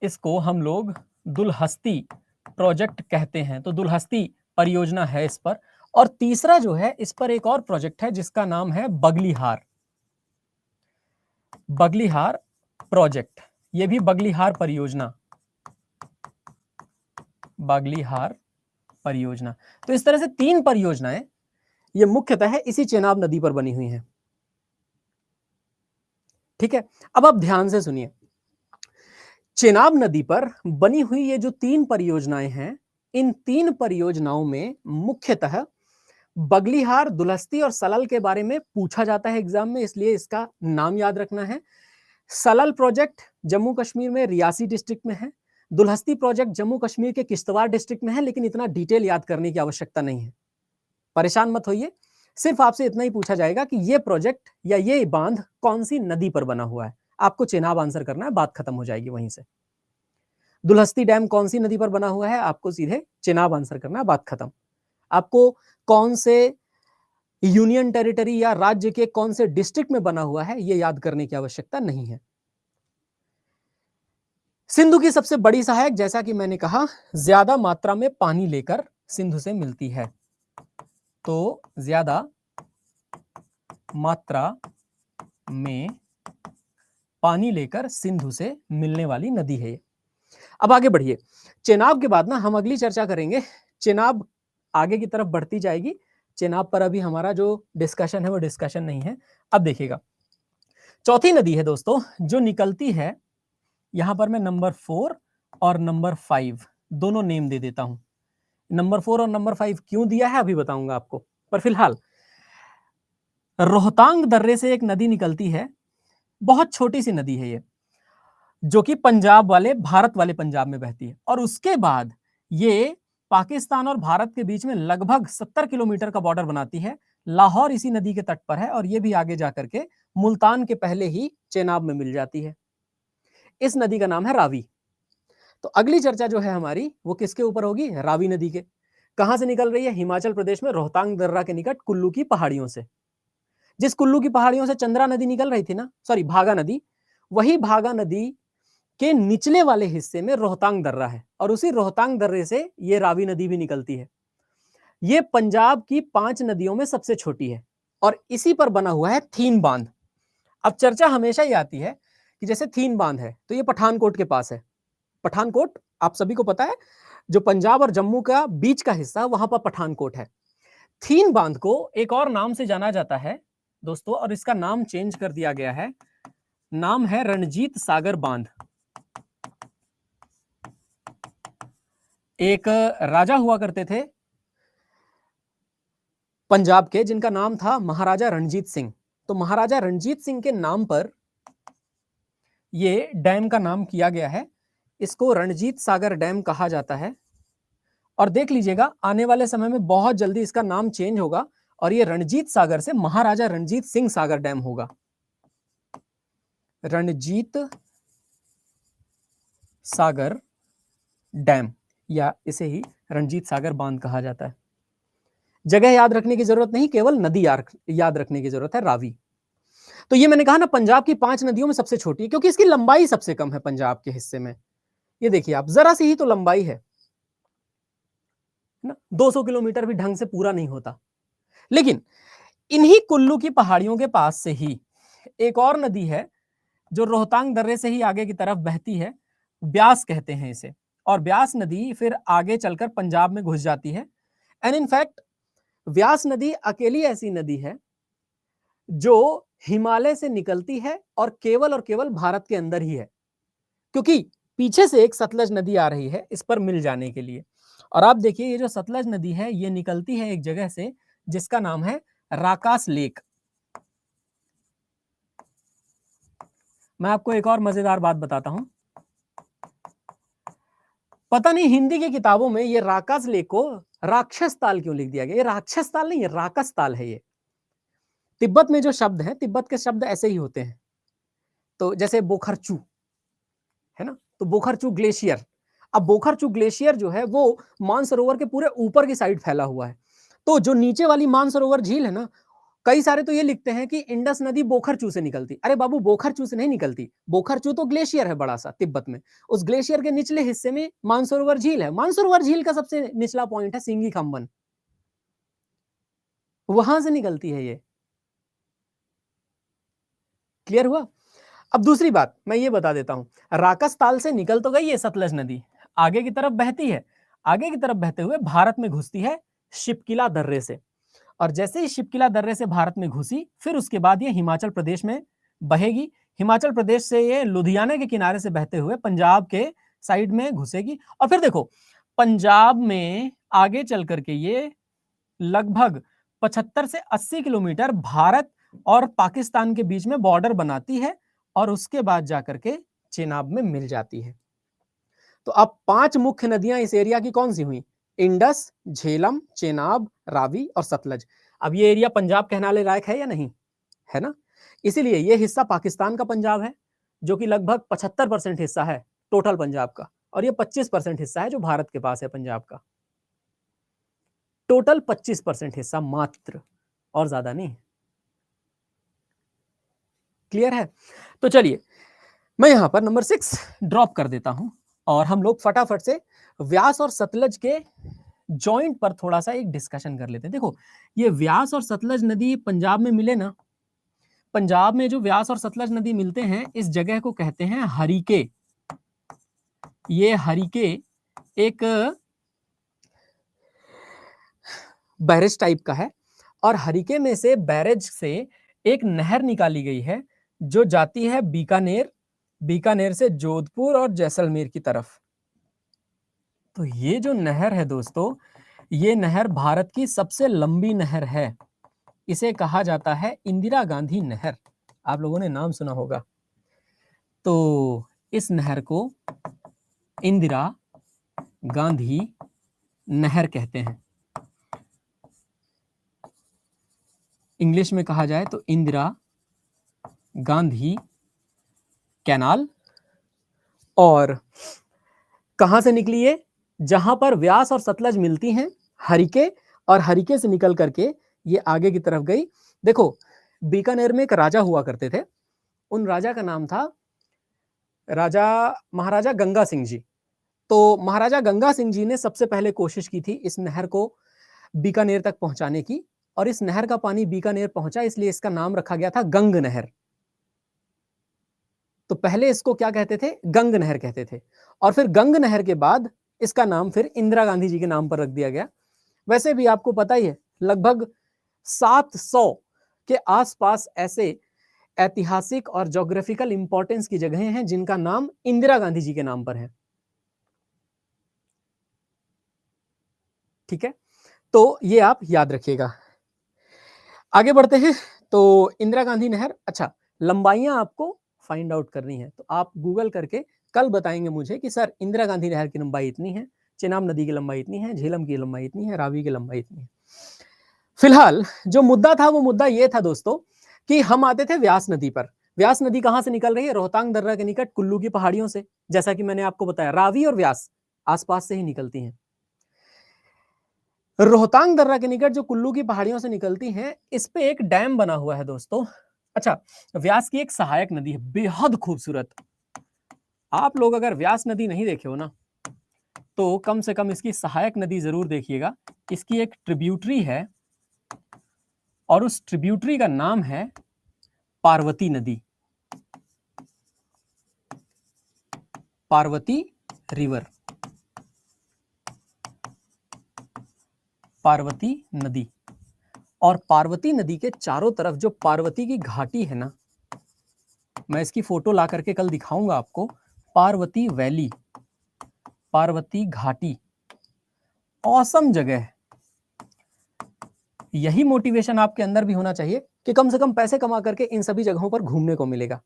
[SPEAKER 1] इसको हम लोग दुल्हस्ती प्रोजेक्ट कहते हैं। तो दुल्हस्ती परियोजना है इस पर। और तीसरा जो है, इस पर एक और प्रोजेक्ट है जिसका नाम है बगलीहार। बगलीहार प्रोजेक्ट, ये भी बगलीहार परियोजना, बगलीहार परियोजना। तो इस तरह से 3 परियोजनाएं ये मुख्यतः इसी चेनाब नदी पर बनी हुई हैं। ठीक है, अब आप ध्यान से सुनिए। चेनाब नदी पर बनी हुई ये जो 3 परियोजनाएं हैं, इन 3 परियोजनाओं में मुख्यतः बगलीहार, दुल्हस्ती और सलल के बारे में पूछा जाता है एग्जाम में, इसलिए इसका नाम याद रखना है। सलल प्रोजेक्ट जम्मू कश्मीर में रियासी डिस्ट्रिक्ट में है। दुल्हस्ती प्रोजेक्ट जम्मू कश्मीर के किश्तवाड़ डिस्ट्रिक्ट में है, लेकिन इतना डिटेल याद करने की आवश्यकता नहीं है, परेशान मत होइए। सिर्फ आपसे इतना ही पूछा जाएगा कि ये प्रोजेक्ट या ये बांध कौन सी नदी पर बना हुआ है। आपको चेनाब आंसर करना है, बात खत्म हो जाएगी वहीं से। दुल्हस्ती डैम कौन सी नदी पर बना हुआ है, आपको सीधे चेनाब आंसर करना है, बात खत्म। आपको कौन से यूनियन टेरिटरी या राज्य के कौन से डिस्ट्रिक्ट में बना हुआ है ये याद करने की आवश्यकता नहीं है। सिंधु की सबसे बड़ी सहायक, जैसा कि मैंने कहा, ज्यादा मात्रा में पानी लेकर सिंधु से मिलती है। तो ज्यादा मात्रा में पानी लेकर सिंधु से मिलने वाली नदी है ये। अब आगे बढ़िए। चेनाब के बाद ना हम अगली चर्चा करेंगे। चेनाब आगे की तरफ बढ़ती जाएगी। चेनाब पर अभी हमारा जो डिस्कशन है वो डिस्कशन नहीं है। अब देखिएगा, चौथी नदी है दोस्तों जो निकलती है, यहां पर मैं नंबर 4 और नंबर 5 दोनों नेम दे देता हूं। नंबर 4 और नंबर 5 क्यों दिया है अभी बताऊंगा आपको, पर फिलहाल रोहतांग दर्रे से एक नदी निकलती है, बहुत छोटी सी नदी है ये, जो कि पंजाब वाले, भारत वाले पंजाब में बहती है। और उसके बाद ये पाकिस्तान और भारत के बीच में लगभग 70 किलोमीटर का बॉर्डर बनाती है। लाहौर इसी नदी के तट पर है, और ये भी आगे जाकर के मुल्तान के पहले ही चेनाब में मिल जाती है। इस नदी का नाम है रावी। तो अगली चर्चा जो है हमारी वो किसके ऊपर होगी, रावी नदी के। कहां से निकल रही है, हिमाचल प्रदेश में रोहतांग दर्रा के निकट कुल्लू की पहाड़ियों से। जिस कुल्लू की पहाड़ियों से चंद्रा नदी निकल रही थी ना, सॉरी भागा नदी, वही भागा नदी के निचले वाले हिस्से में रोहतांग दर्रा है, और उसी रोहतांग दर्रे से ये रावी नदी भी निकलती है। ये पंजाब की 5 नदियों में सबसे छोटी है, और इसी पर बना हुआ है थीन बांध। अब चर्चा हमेशा ही आती है कि जैसे थीन बांध है तो ये पठानकोट के पास है। पठानकोट आप सभी को पता है, जो पंजाब और जम्मू का बीच का हिस्सा, वहां पर पठानकोट है। थीन बांध को एक और नाम से जाना जाता है दोस्तों, और इसका नाम चेंज कर दिया गया है, नाम है रणजीत सागर बांध। एक राजा हुआ करते थे पंजाब के, जिनका नाम था महाराजा रणजीत सिंह। तो महाराजा रणजीत सिंह के नाम पर ये डैम का नाम किया गया है। इसको रणजीत सागर डैम कहा जाता है। और देख लीजिएगा आने वाले समय में बहुत जल्दी इसका नाम चेंज होगा और ये रणजीत सागर से महाराजा रणजीत सिंह सागर डैम होगा। रणजीत सागर डैम, या इसे ही रणजीत सागर बांध कहा जाता है। जगह याद रखने की जरूरत नहीं, केवल नदी याद रखने की जरूरत है, रावी। तो ये मैंने कहा ना पंजाब की 5 नदियों में सबसे छोटी है, क्योंकि इसकी लंबाई सबसे कम है पंजाब के हिस्से में। ये देखिए आप, जरा सी ही तो लंबाई है ना, 200 किलोमीटर भी ढंग से पूरा नहीं होता। लेकिन इन्हीं कुल्लू की पहाड़ियों के पास से ही एक और नदी है जो रोहतांग दर्रे से ही आगे की तरफ बहती है, ब्यास कहते हैं इसे। और ब्यास नदी फिर आगे चलकर पंजाब में घुस जाती है। एंड इनफैक्ट व्यास नदी अकेली ऐसी नदी है जो हिमालय से निकलती है और केवल भारत के अंदर ही है, क्योंकि पीछे से एक सतलज नदी आ रही है इस पर मिल जाने के लिए। और आप देखिए ये जो सतलज नदी है ये निकलती है एक जगह से जिसका नाम है राकास लेक। मैं आपको एक और मजेदार बात बताता हूं, पता नहीं हिंदी की किताबों में ये राकास लेक को राक्षस ताल क्यों लिख दिया गया। ये राक्षस ताल नहीं, ये राकस ताल है। ये तिब्बत में जो शब्द है, तिब्बत के शब्द ऐसे ही होते हैं। तो जैसे बोखरचू है ना, तो बोखरचू ग्लेशियर। अब बोखरचू ग्लेशियर जो है वो मानसरोवर के पूरे ऊपर की साइड फैला हुआ है। तो जो नीचे वाली मानसरोवर झील है ना, कई सारे तो ये लिखते हैं कि इंडस नदी बोखरचू से निकलती। अरे बाबू, बोखरचू से नहीं निकलती। बोखरचू तो ग्लेशियर है बड़ा सा तिब्बत में, उस ग्लेशियर के निचले हिस्से में मानसरोवर झील है। मानसरोवर झील का सबसे निचला पॉइंट है सिंगी खम्बन, वहां से निकलती है ये। क्लियर हुआ? अब दूसरी बात मैं ये बता देता हूं, राकस ताल से निकल तो गई है सतलज नदी, आगे की तरफ बहती है, आगे की तरफ बहते हुए भारत में घुसती है शिपकिला दर्रे से। और जैसे ही शिपकिला दर्रे से भारत में घुसी, फिर उसके बाद ये हिमाचल प्रदेश में बहेगी। हिमाचल प्रदेश से ये लुधियाना के किनारे से बहते हुए पंजाब के साइड में घुसेगी। और फिर देखो पंजाब में आगे चल करके ये लगभग 75 से 80 किलोमीटर भारत और पाकिस्तान के बीच में बॉर्डर बनाती है और उसके बाद जाकर के चेनाब में मिल जाती है। तो अब 5 मुख्य नदियां इस एरिया की कौन सी हुई? इंडस, झेलम, चेनाब, रावी और सतलज। अब ये एरिया पंजाब कहलाने लायक है या नहीं? है ना। इसीलिए ये हिस्सा पाकिस्तान का पंजाब है जो कि लगभग 75% हिस्सा है टोटल पंजाब का, और ये 25% हिस्सा है जो भारत के पास है पंजाब का। टोटल 25% हिस्सा मात्र, और ज्यादा नहीं। क्लियर है? तो चलिए मैं यहां पर नंबर 6 ड्रॉप कर देता हूं और हम लोग फटाफट से व्यास और सतलज के जॉइंट पर थोड़ा सा एक डिस्कशन कर लेते हैं। देखो ये व्यास और सतलज नदी पंजाब में मिले ना, पंजाब में जो व्यास और सतलज नदी मिलते हैं इस जगह को कहते हैं हरिके। ये हरिके एक बैरेज टाइप का है, और हरिके में से बैरेज से एक नहर निकाली गई है जो जाती है बीकानेर, बीकानेर से जोधपुर और जैसलमेर की तरफ। तो ये जो नहर है दोस्तों, ये नहर भारत की सबसे लंबी नहर है। इसे कहा जाता है इंदिरा गांधी नहर। आप लोगों ने नाम सुना होगा। तो इस नहर को इंदिरा गांधी नहर कहते हैं। इंग्लिश में कहा जाए तो इंदिरा गांधी कैनाल। और कहां से निकली है? जहां पर व्यास और सतलज मिलती हैं, हरिके, और हरिके से निकल करके ये आगे की तरफ गई। देखो बीकानेर में एक राजा हुआ करते थे, उन राजा का नाम था राजा महाराजा गंगा सिंह जी। तो महाराजा गंगा सिंह जी ने सबसे पहले कोशिश की थी इस नहर को बीकानेर तक पहुंचाने की, और इस नहर का पानी बीकानेर पहुंचा, इसलिए इसका नाम रखा गया था गंग नहर। तो पहले इसको क्या कहते थे? गंग नहर कहते थे। और फिर गंग नहर के बाद इसका नाम फिर इंदिरा गांधी जी के नाम पर रख दिया गया। वैसे भी आपको पता ही है लगभग 700 के आसपास ऐसे ऐतिहासिक और ज्योग्राफिकल इंपॉर्टेंस की जगहें हैं जिनका नाम इंदिरा गांधी जी के नाम पर है। ठीक है, तो ये आप याद रखिएगा। आगे बढ़ते हैं। तो इंदिरा गांधी नहर, अच्छा लंबाइयां आपको फाइंड आउट करनी है, तो आप गूगल करके कल बताएंगे मुझे कि सर इंदिरा गांधी नहर की लंबाई इतनी है, चेनाब नदी की लंबाई इतनी है, झेलम की लंबाई इतनी है, रावी की लंबाई इतनी है। फिलहाल जो मुद्दा था वो मुद्दा ये था दोस्तों कि हम आते थे व्यास नदी पर। व्यास नदी कहां से निकल रही है? रोहतांग दर्रा के निकट कुल्लू की पहाड़ियों से। जैसा कि मैंने आपको बताया, रावी और व्यास आसपास से ही निकलती हैं। रोहतांग दर्रा के निकट जो कुल्लू की पहाड़ियों से निकलती हैं, इस पे एक डैम बना हुआ है दोस्तों। अच्छा, व्यास की एक सहायक नदी है, बेहद खूबसूरत। आप लोग अगर व्यास नदी नहीं देखे हो ना, तो कम से कम इसकी सहायक नदी जरूर देखिएगा। इसकी एक ट्रिब्यूटरी है और उस ट्रिब्यूटरी का नाम है पार्वती नदी, पार्वती रिवर, पार्वती नदी। और पार्वती नदी के चारों तरफ जो पार्वती की घाटी है ना, मैं इसकी फोटो ला करके कल दिखाऊंगा आपको। पार्वती वैली, पार्वती घाटी, औसम जगह है। यही मोटिवेशन आपके अंदर भी होना चाहिए कि कम से कम पैसे कमा करके इन सभी जगहों पर घूमने को मिलेगा।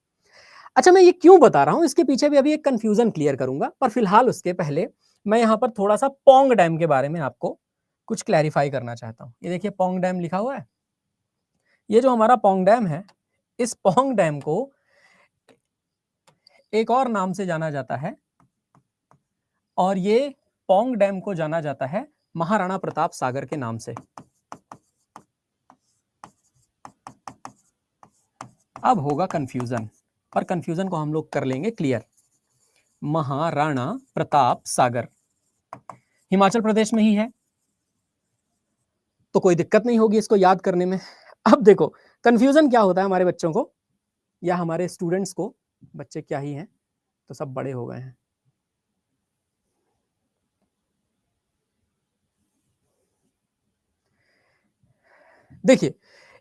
[SPEAKER 1] अच्छा, मैं ये क्यों बता रहा हूं, इसके पीछे भी अभी एक कंफ्यूजन क्लियर करूंगा, पर फिलहाल उसके पहले मैं यहां पर थोड़ा सा पोंग डैम के बारे में आपको कुछ क्लैरिफाई करना चाहता हूं। ये देखिए पोंग डैम लिखा हुआ है। ये जो हमारा पोंग डैम है, इस पोंग डैम को एक और नाम से जाना जाता है, और ये पोंग डैम को जाना जाता है महाराणा प्रताप सागर के नाम से। अब होगा कंफ्यूजन, पर कंफ्यूजन को हम लोग कर लेंगे क्लियर। महाराणा प्रताप सागर हिमाचल प्रदेश में ही है, तो कोई दिक्कत नहीं होगी इसको याद करने में। अब देखो कंफ्यूजन क्या होता है हमारे बच्चों को या हमारे स्टूडेंट्स को, बच्चे क्या ही हैं, तो सब बड़े हो गए हैं। देखिए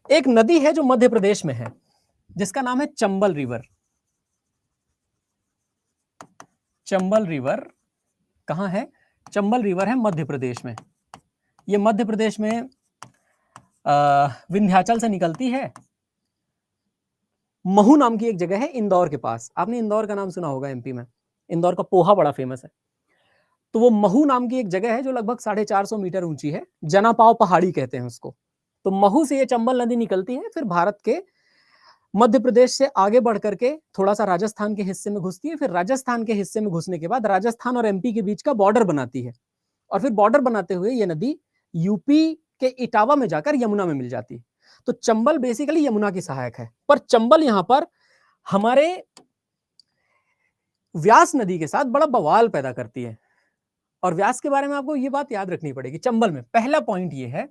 [SPEAKER 1] एक नदी है जो मध्य प्रदेश में है, जिसका नाम है चंबल रिवर। चंबल रिवर कहां है? चंबल रिवर है मध्य प्रदेश में। ये मध्य प्रदेश में विंध्याचल से निकलती है। महू नाम की एक जगह है इंदौर के पास, आपने इंदौर का नाम सुना होगा, एमपी में इंदौर का पोहा बड़ा फेमस है। तो वो महू नाम की एक जगह है जो लगभग 450 मीटर ऊंची है, जनापाव पहाड़ी कहते हैं उसको। तो महू से ये चंबल नदी निकलती है, फिर भारत के मध्य प्रदेश से आगे बढ़ करके थोड़ा सा राजस्थान के हिस्से में घुसती है, फिर राजस्थान के हिस्से में घुसने के बाद राजस्थान और एमपी के बीच का बॉर्डर बनाती है, और फिर बॉर्डर बनाते हुए ये नदी यूपी के इटावा में जाकर यमुना में मिल जाती है। तो चंबल बेसिकली यमुना की सहायक है, पर चंबल यहां पर हमारे व्यास नदी के साथ बड़ा बवाल पैदा करती है। और व्यास के बारे में आपको ये बात याद रखनी पड़ेगी। चंबल में पहला पॉइंट ये है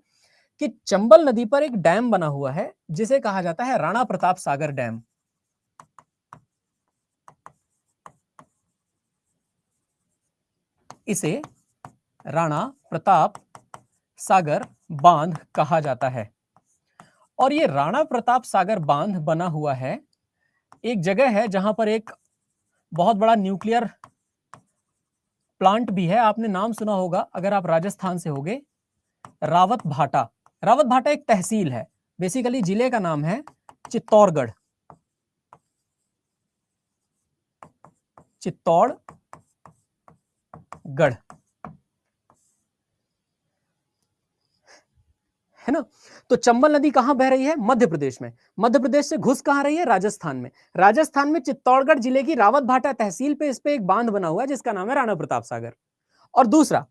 [SPEAKER 1] कि चंबल नदी पर एक डैम बना हुआ है जिसे कहा जाता है राणा प्रताप सागर डैम। इसे राणा प्रताप सागर बांध कहा जाता है। और ये राणा प्रताप सागर बांध बना हुआ है, एक जगह है जहां पर एक बहुत बड़ा न्यूक्लियर प्लांट भी है। आपने नाम सुना होगा अगर आप राजस्थान से होगे, रावत भाटा। रावत भाटा एक तहसील है, बेसिकली जिले का नाम है चित्तौड़गढ़। चित्तौड़गढ़ है ना। तो चंबल नदी कहां बह रही है? मध्य प्रदेश में। मध्य प्रदेश से घुस कहां रही है? राजस्थान में। राजस्थान में चित्तौड़गढ़ जिले की रावत भाटा तहसील पे इस पे एक बांध बना हुआ है जिसका नाम है राणा प्रताप सागर। और दूसरा,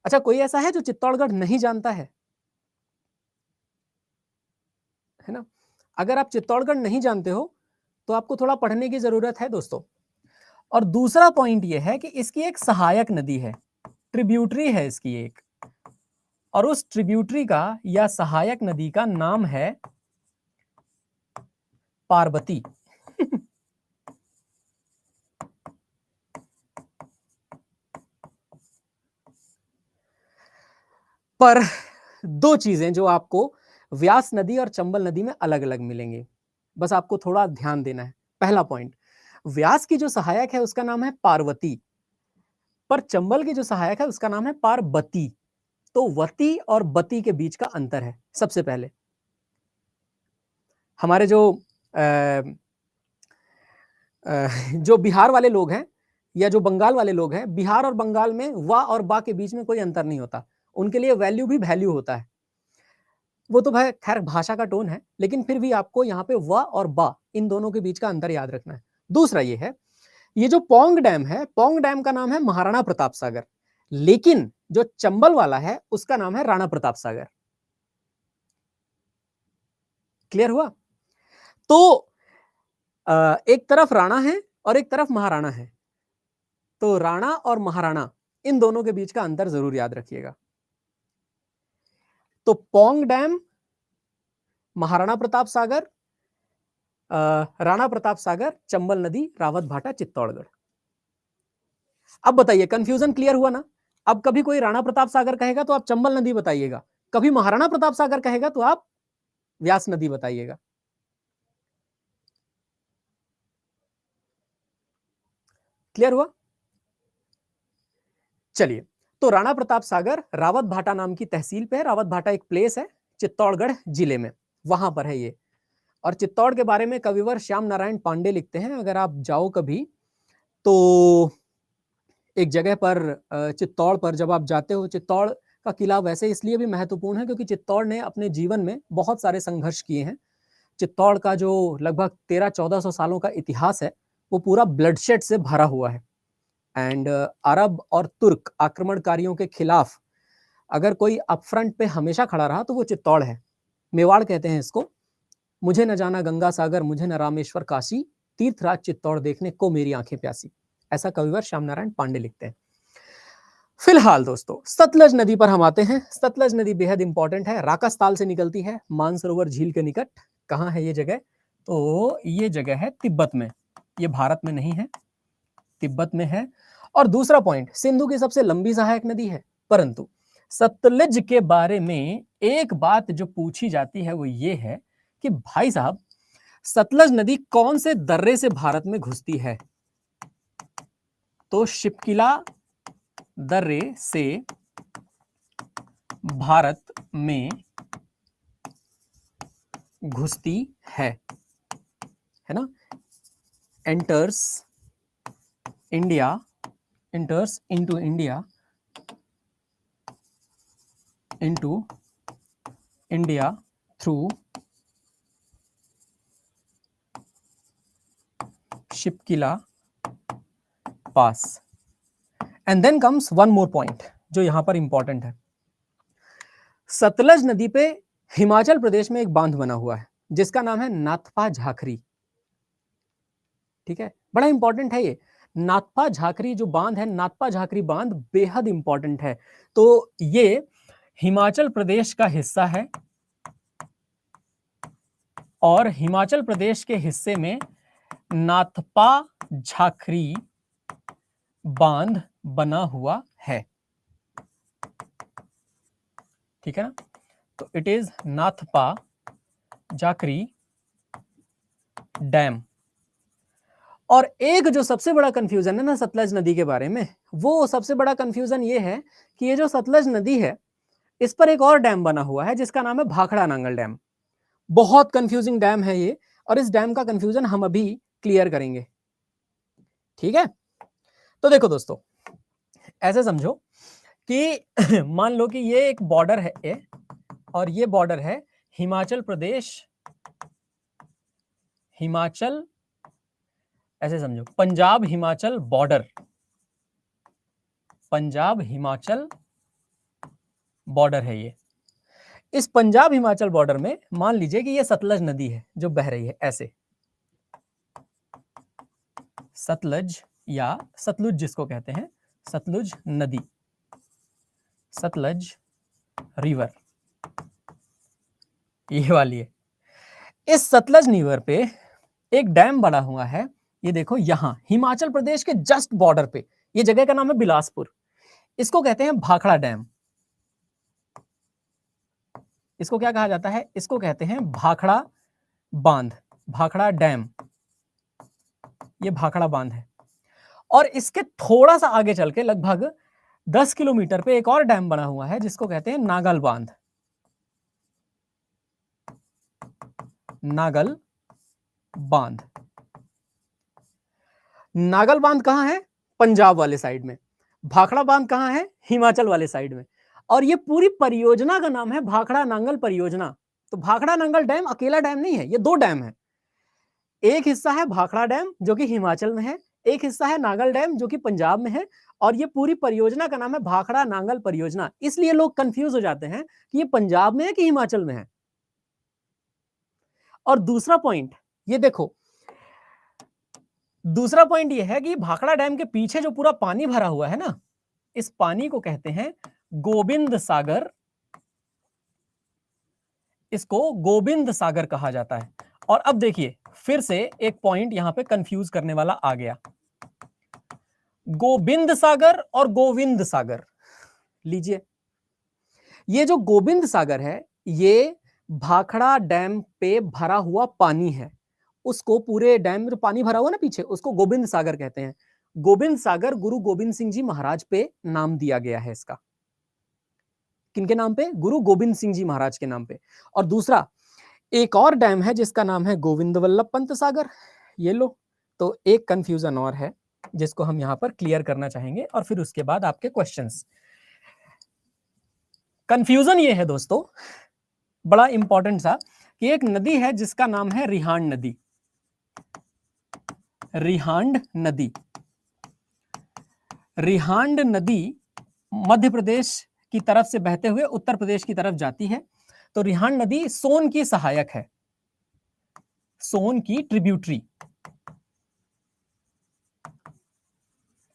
[SPEAKER 1] अच्छा कोई ऐसा है जो चित्तौड़गढ़ नहीं जानता है ना? अगर आप चित्तौड़गढ़ नहीं जानते हो तो आपको थोड़ा पढ़ने की जरूरत है दोस्तों। और दूसरा पॉइंट यह है कि इसकी एक सहायक नदी है, ट्रिब्यूटरी है इसकी एक, और उस ट्रिब्यूटरी का या सहायक नदी का नाम है पार्वती। पर दो चीजें जो आपको व्यास नदी और चंबल नदी में अलग अलग मिलेंगी, बस आपको थोड़ा ध्यान देना है। पहला पॉइंट, व्यास की जो सहायक है उसका नाम है पार्वती, पर चंबल की जो सहायक है उसका नाम है पार्वती। तो वती और बती के बीच का अंतर है। सबसे पहले हमारे जो बिहार वाले लोग हैं या जो बंगाल वाले लोग हैं, बिहार और बंगाल में वा और बा के बीच में कोई अंतर नहीं होता। उनके लिए वैल्यू भी वैल्यू होता है। वो तो भाई खैर भाषा का टोन है, लेकिन फिर भी आपको यहाँ पे व और बा इन दोनों के बीच का अंतर याद रखना है। दूसरा ये है, ये जो पोंग डैम है, पोंग डैम का नाम है महाराणा प्रताप सागर, लेकिन जो चंबल वाला है उसका नाम है राणा प्रताप सागर। क्लियर हुआ? तो एक तरफ राणा है और एक तरफ महाराणा है, तो राणा और महाराणा इन दोनों के बीच का अंतर जरूर याद रखिएगा। तो पोंग डैम, महाराणा प्रताप सागर, राणा प्रताप सागर, चंबल नदी, रावत भाटा, चित्तौड़गढ़। अब बताइए, कंफ्यूजन क्लियर हुआ ना? अब कभी कोई राणा प्रताप सागर कहेगा तो आप चंबल नदी बताइएगा, कभी महाराणा प्रताप सागर कहेगा तो आप व्यास नदी बताइएगा। क्लियर हुआ? चलिए, तो राणा प्रताप सागर रावत भाटा नाम की तहसील पे है। रावत भाटा एक प्लेस है चित्तौड़गढ़ जिले में, वहां पर है ये। और चित्तौड़ के बारे में कविवर श्याम नारायण पांडे लिखते हैं, अगर आप जाओ कभी तो एक जगह पर चित्तौड़ पर जब आप जाते हो, चित्तौड़ का किला वैसे इसलिए भी महत्वपूर्ण है क्योंकि चित्तौड़ ने अपने जीवन में बहुत सारे संघर्ष किए हैं। चित्तौड़ का जो लगभग 1300-1400 सालों का इतिहास है वो पूरा ब्लडशेड से भरा हुआ है। एंड अरब और तुर्क आक्रमणकारियों के खिलाफ अगर कोई अपफ्रंट पे हमेशा खड़ा रहा तो वो चित्तौड़ है। मेवाड़ कहते हैं इसको। मुझे न जाना गंगा सागर, मुझे न रामेश्वर काशी, तीर्थराज चित्तौड़ देखने को मेरी आंखें प्यासी, ऐसा कविवर श्याम नारायण पांडे लिखते हैं। फिलहाल दोस्तों सतलज नदी पर हम आते हैं। सतलज नदी बेहद इंपॉर्टेंट है, राकसताल से निकलती है मानसरोवर झील के निकट। कहां है ये जगह? तो ये जगह है तिब्बत में, ये भारत में नहीं है, तिब्बत में है। और दूसरा पॉइंट, सिंधु की सबसे लंबी सहायक नदी है। परंतु सतलज के बारे में एक बात जो पूछी जाती है वो ये है कि भाई साहब सतलज नदी कौन से दर्रे से भारत में घुसती है? तो शिपकिला दर्रे से भारत में घुसती है ना? Enters India, enters into India, through Shipkila Pass. And then comes one more point जो यहां पर इंपॉर्टेंट है। सतलज नदी पे हिमाचल प्रदेश में एक बांध बना हुआ है जिसका नाम है नाथपा झाखरी। ठीक है, बड़ा इंपॉर्टेंट है ये नाथपा झाखरी जो बांध है, नाथपा झाखरी बांध बेहद इंपॉर्टेंट है। तो ये हिमाचल प्रदेश का हिस्सा है और हिमाचल प्रदेश के हिस्से में नाथपा झाखरी बांध बना हुआ है। ठीक है ना? तो इट इज नाथपा झाखरी डैम। और एक जो सबसे बड़ा कंफ्यूजन है ना सतलज नदी के बारे में, वो सबसे बड़ा कंफ्यूजन ये है कि ये जो सतलज नदी है इस पर एक और डैम बना हुआ है जिसका नाम है भाखड़ा नांगल डैम। बहुत कंफ्यूजिंग डैम है ये, और इस डैम का कंफ्यूजन हम अभी क्लियर करेंगे। ठीक है, तो देखो दोस्तों, ऐसे समझो कि मान लो कि ये एक बॉर्डर है ये, और ये बॉर्डर है हिमाचल प्रदेश, हिमाचल, ऐसे समझो पंजाब हिमाचल बॉर्डर, पंजाब हिमाचल बॉर्डर है ये। इस पंजाब हिमाचल बॉर्डर में मान लीजिए कि ये सतलज नदी है जो बह रही है ऐसे, सतलज या सतलुज जिसको कहते हैं, सतलुज नदी, सतलज रिवर, ये वाली है। इस सतलज रिवर पे एक डैम बना हुआ है, ये देखो यहां हिमाचल प्रदेश के जस्ट बॉर्डर पे। ये जगह का नाम है बिलासपुर। इसको कहते हैं भाखड़ा डैम। इसको क्या कहा जाता है? इसको कहते हैं भाखड़ा बांध, भाखड़ा डैम। ये भाखड़ा बांध है। और इसके थोड़ा सा आगे चल के लगभग 10 किलोमीटर पे एक और डैम बना हुआ है जिसको कहते हैं नागल बांध। नागल बांध। नागल बांध कहां है? पंजाब वाले साइड में। भाखड़ा बांध कहां है? हिमाचल वाले साइड में। और ये पूरी परियोजना का नाम है भाखड़ा नांगल परियोजना। तो भाखड़ा नांगल डैम अकेला डैम नहीं है, ये दो डैम है। एक हिस्सा है भाखड़ा डैम जो कि हिमाचल में है, एक हिस्सा है नांगल डैम जो कि पंजाब में है। और ये पूरी परियोजना का नाम है भाखड़ा नांगल परियोजना। इसलिए लोग कंफ्यूज हो जाते हैं कि ये पंजाब में है कि हिमाचल में है। और दूसरा पॉइंट ये देखो, दूसरा पॉइंट ये है कि भाखड़ा डैम के पीछे जो पूरा पानी भरा हुआ है ना, इस पानी को कहते हैं गोविंद सागर। इसको गोविंद सागर कहा जाता है। और अब देखिए फिर से एक पॉइंट यहां पे कंफ्यूज करने वाला आ गया, गोविंद सागर और गोविंद सागर। लीजिए, ये जो गोविंद सागर है ये भाखड़ा डैम पे भरा हुआ पानी है। उसको पूरे डैम में जो पानी भरा हुआ ना पीछे, उसको गोविंद सागर कहते हैं। गोविंद सागर गुरु गोविंद सिंह जी महाराज पे नाम दिया गया है इसका। किनके नाम पे? गुरु गोविंद सिंह जी महाराज के नाम पे। और दूसरा एक और डैम है जिसका नाम है गोविंद वल्लभ पंत सागर। ये लो, तो एक कंफ्यूजन और है जिसको हम यहां पर क्लियर करना चाहेंगे और फिर उसके बाद आपके क्वेश्चंस। कंफ्यूजन ये है दोस्तों, बड़ा इंपॉर्टेंट सा, कि एक नदी है जिसका नाम है रिहांड नदी। रिहांड नदी। रिहांड नदी मध्य प्रदेश की तरफ से बहते हुए उत्तर प्रदेश की तरफ जाती है। तो रिहांड नदी सोन की सहायक है, सोन की ट्रिब्यूटरी।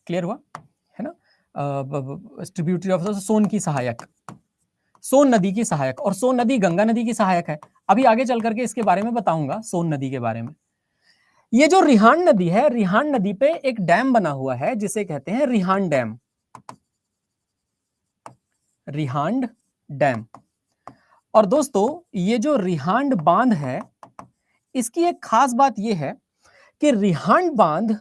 [SPEAKER 1] क्लियर हुआ है ना? ट्रिब्यूटरी ऑफ सोन की सहायक, सोन नदी की सहायक। और सोन नदी गंगा नदी की सहायक है। अभी आगे चल करके इसके बारे में बताऊंगा, सोन नदी के बारे में। ये जो रिहांड नदी है, रिहांड नदी पे एक डैम बना हुआ है जिसे कहते हैं रिहांड डैम। रिहांड डैम। और दोस्तों ये जो रिहांड बांध है, इसकी एक खास बात यह है कि रिहांड बांध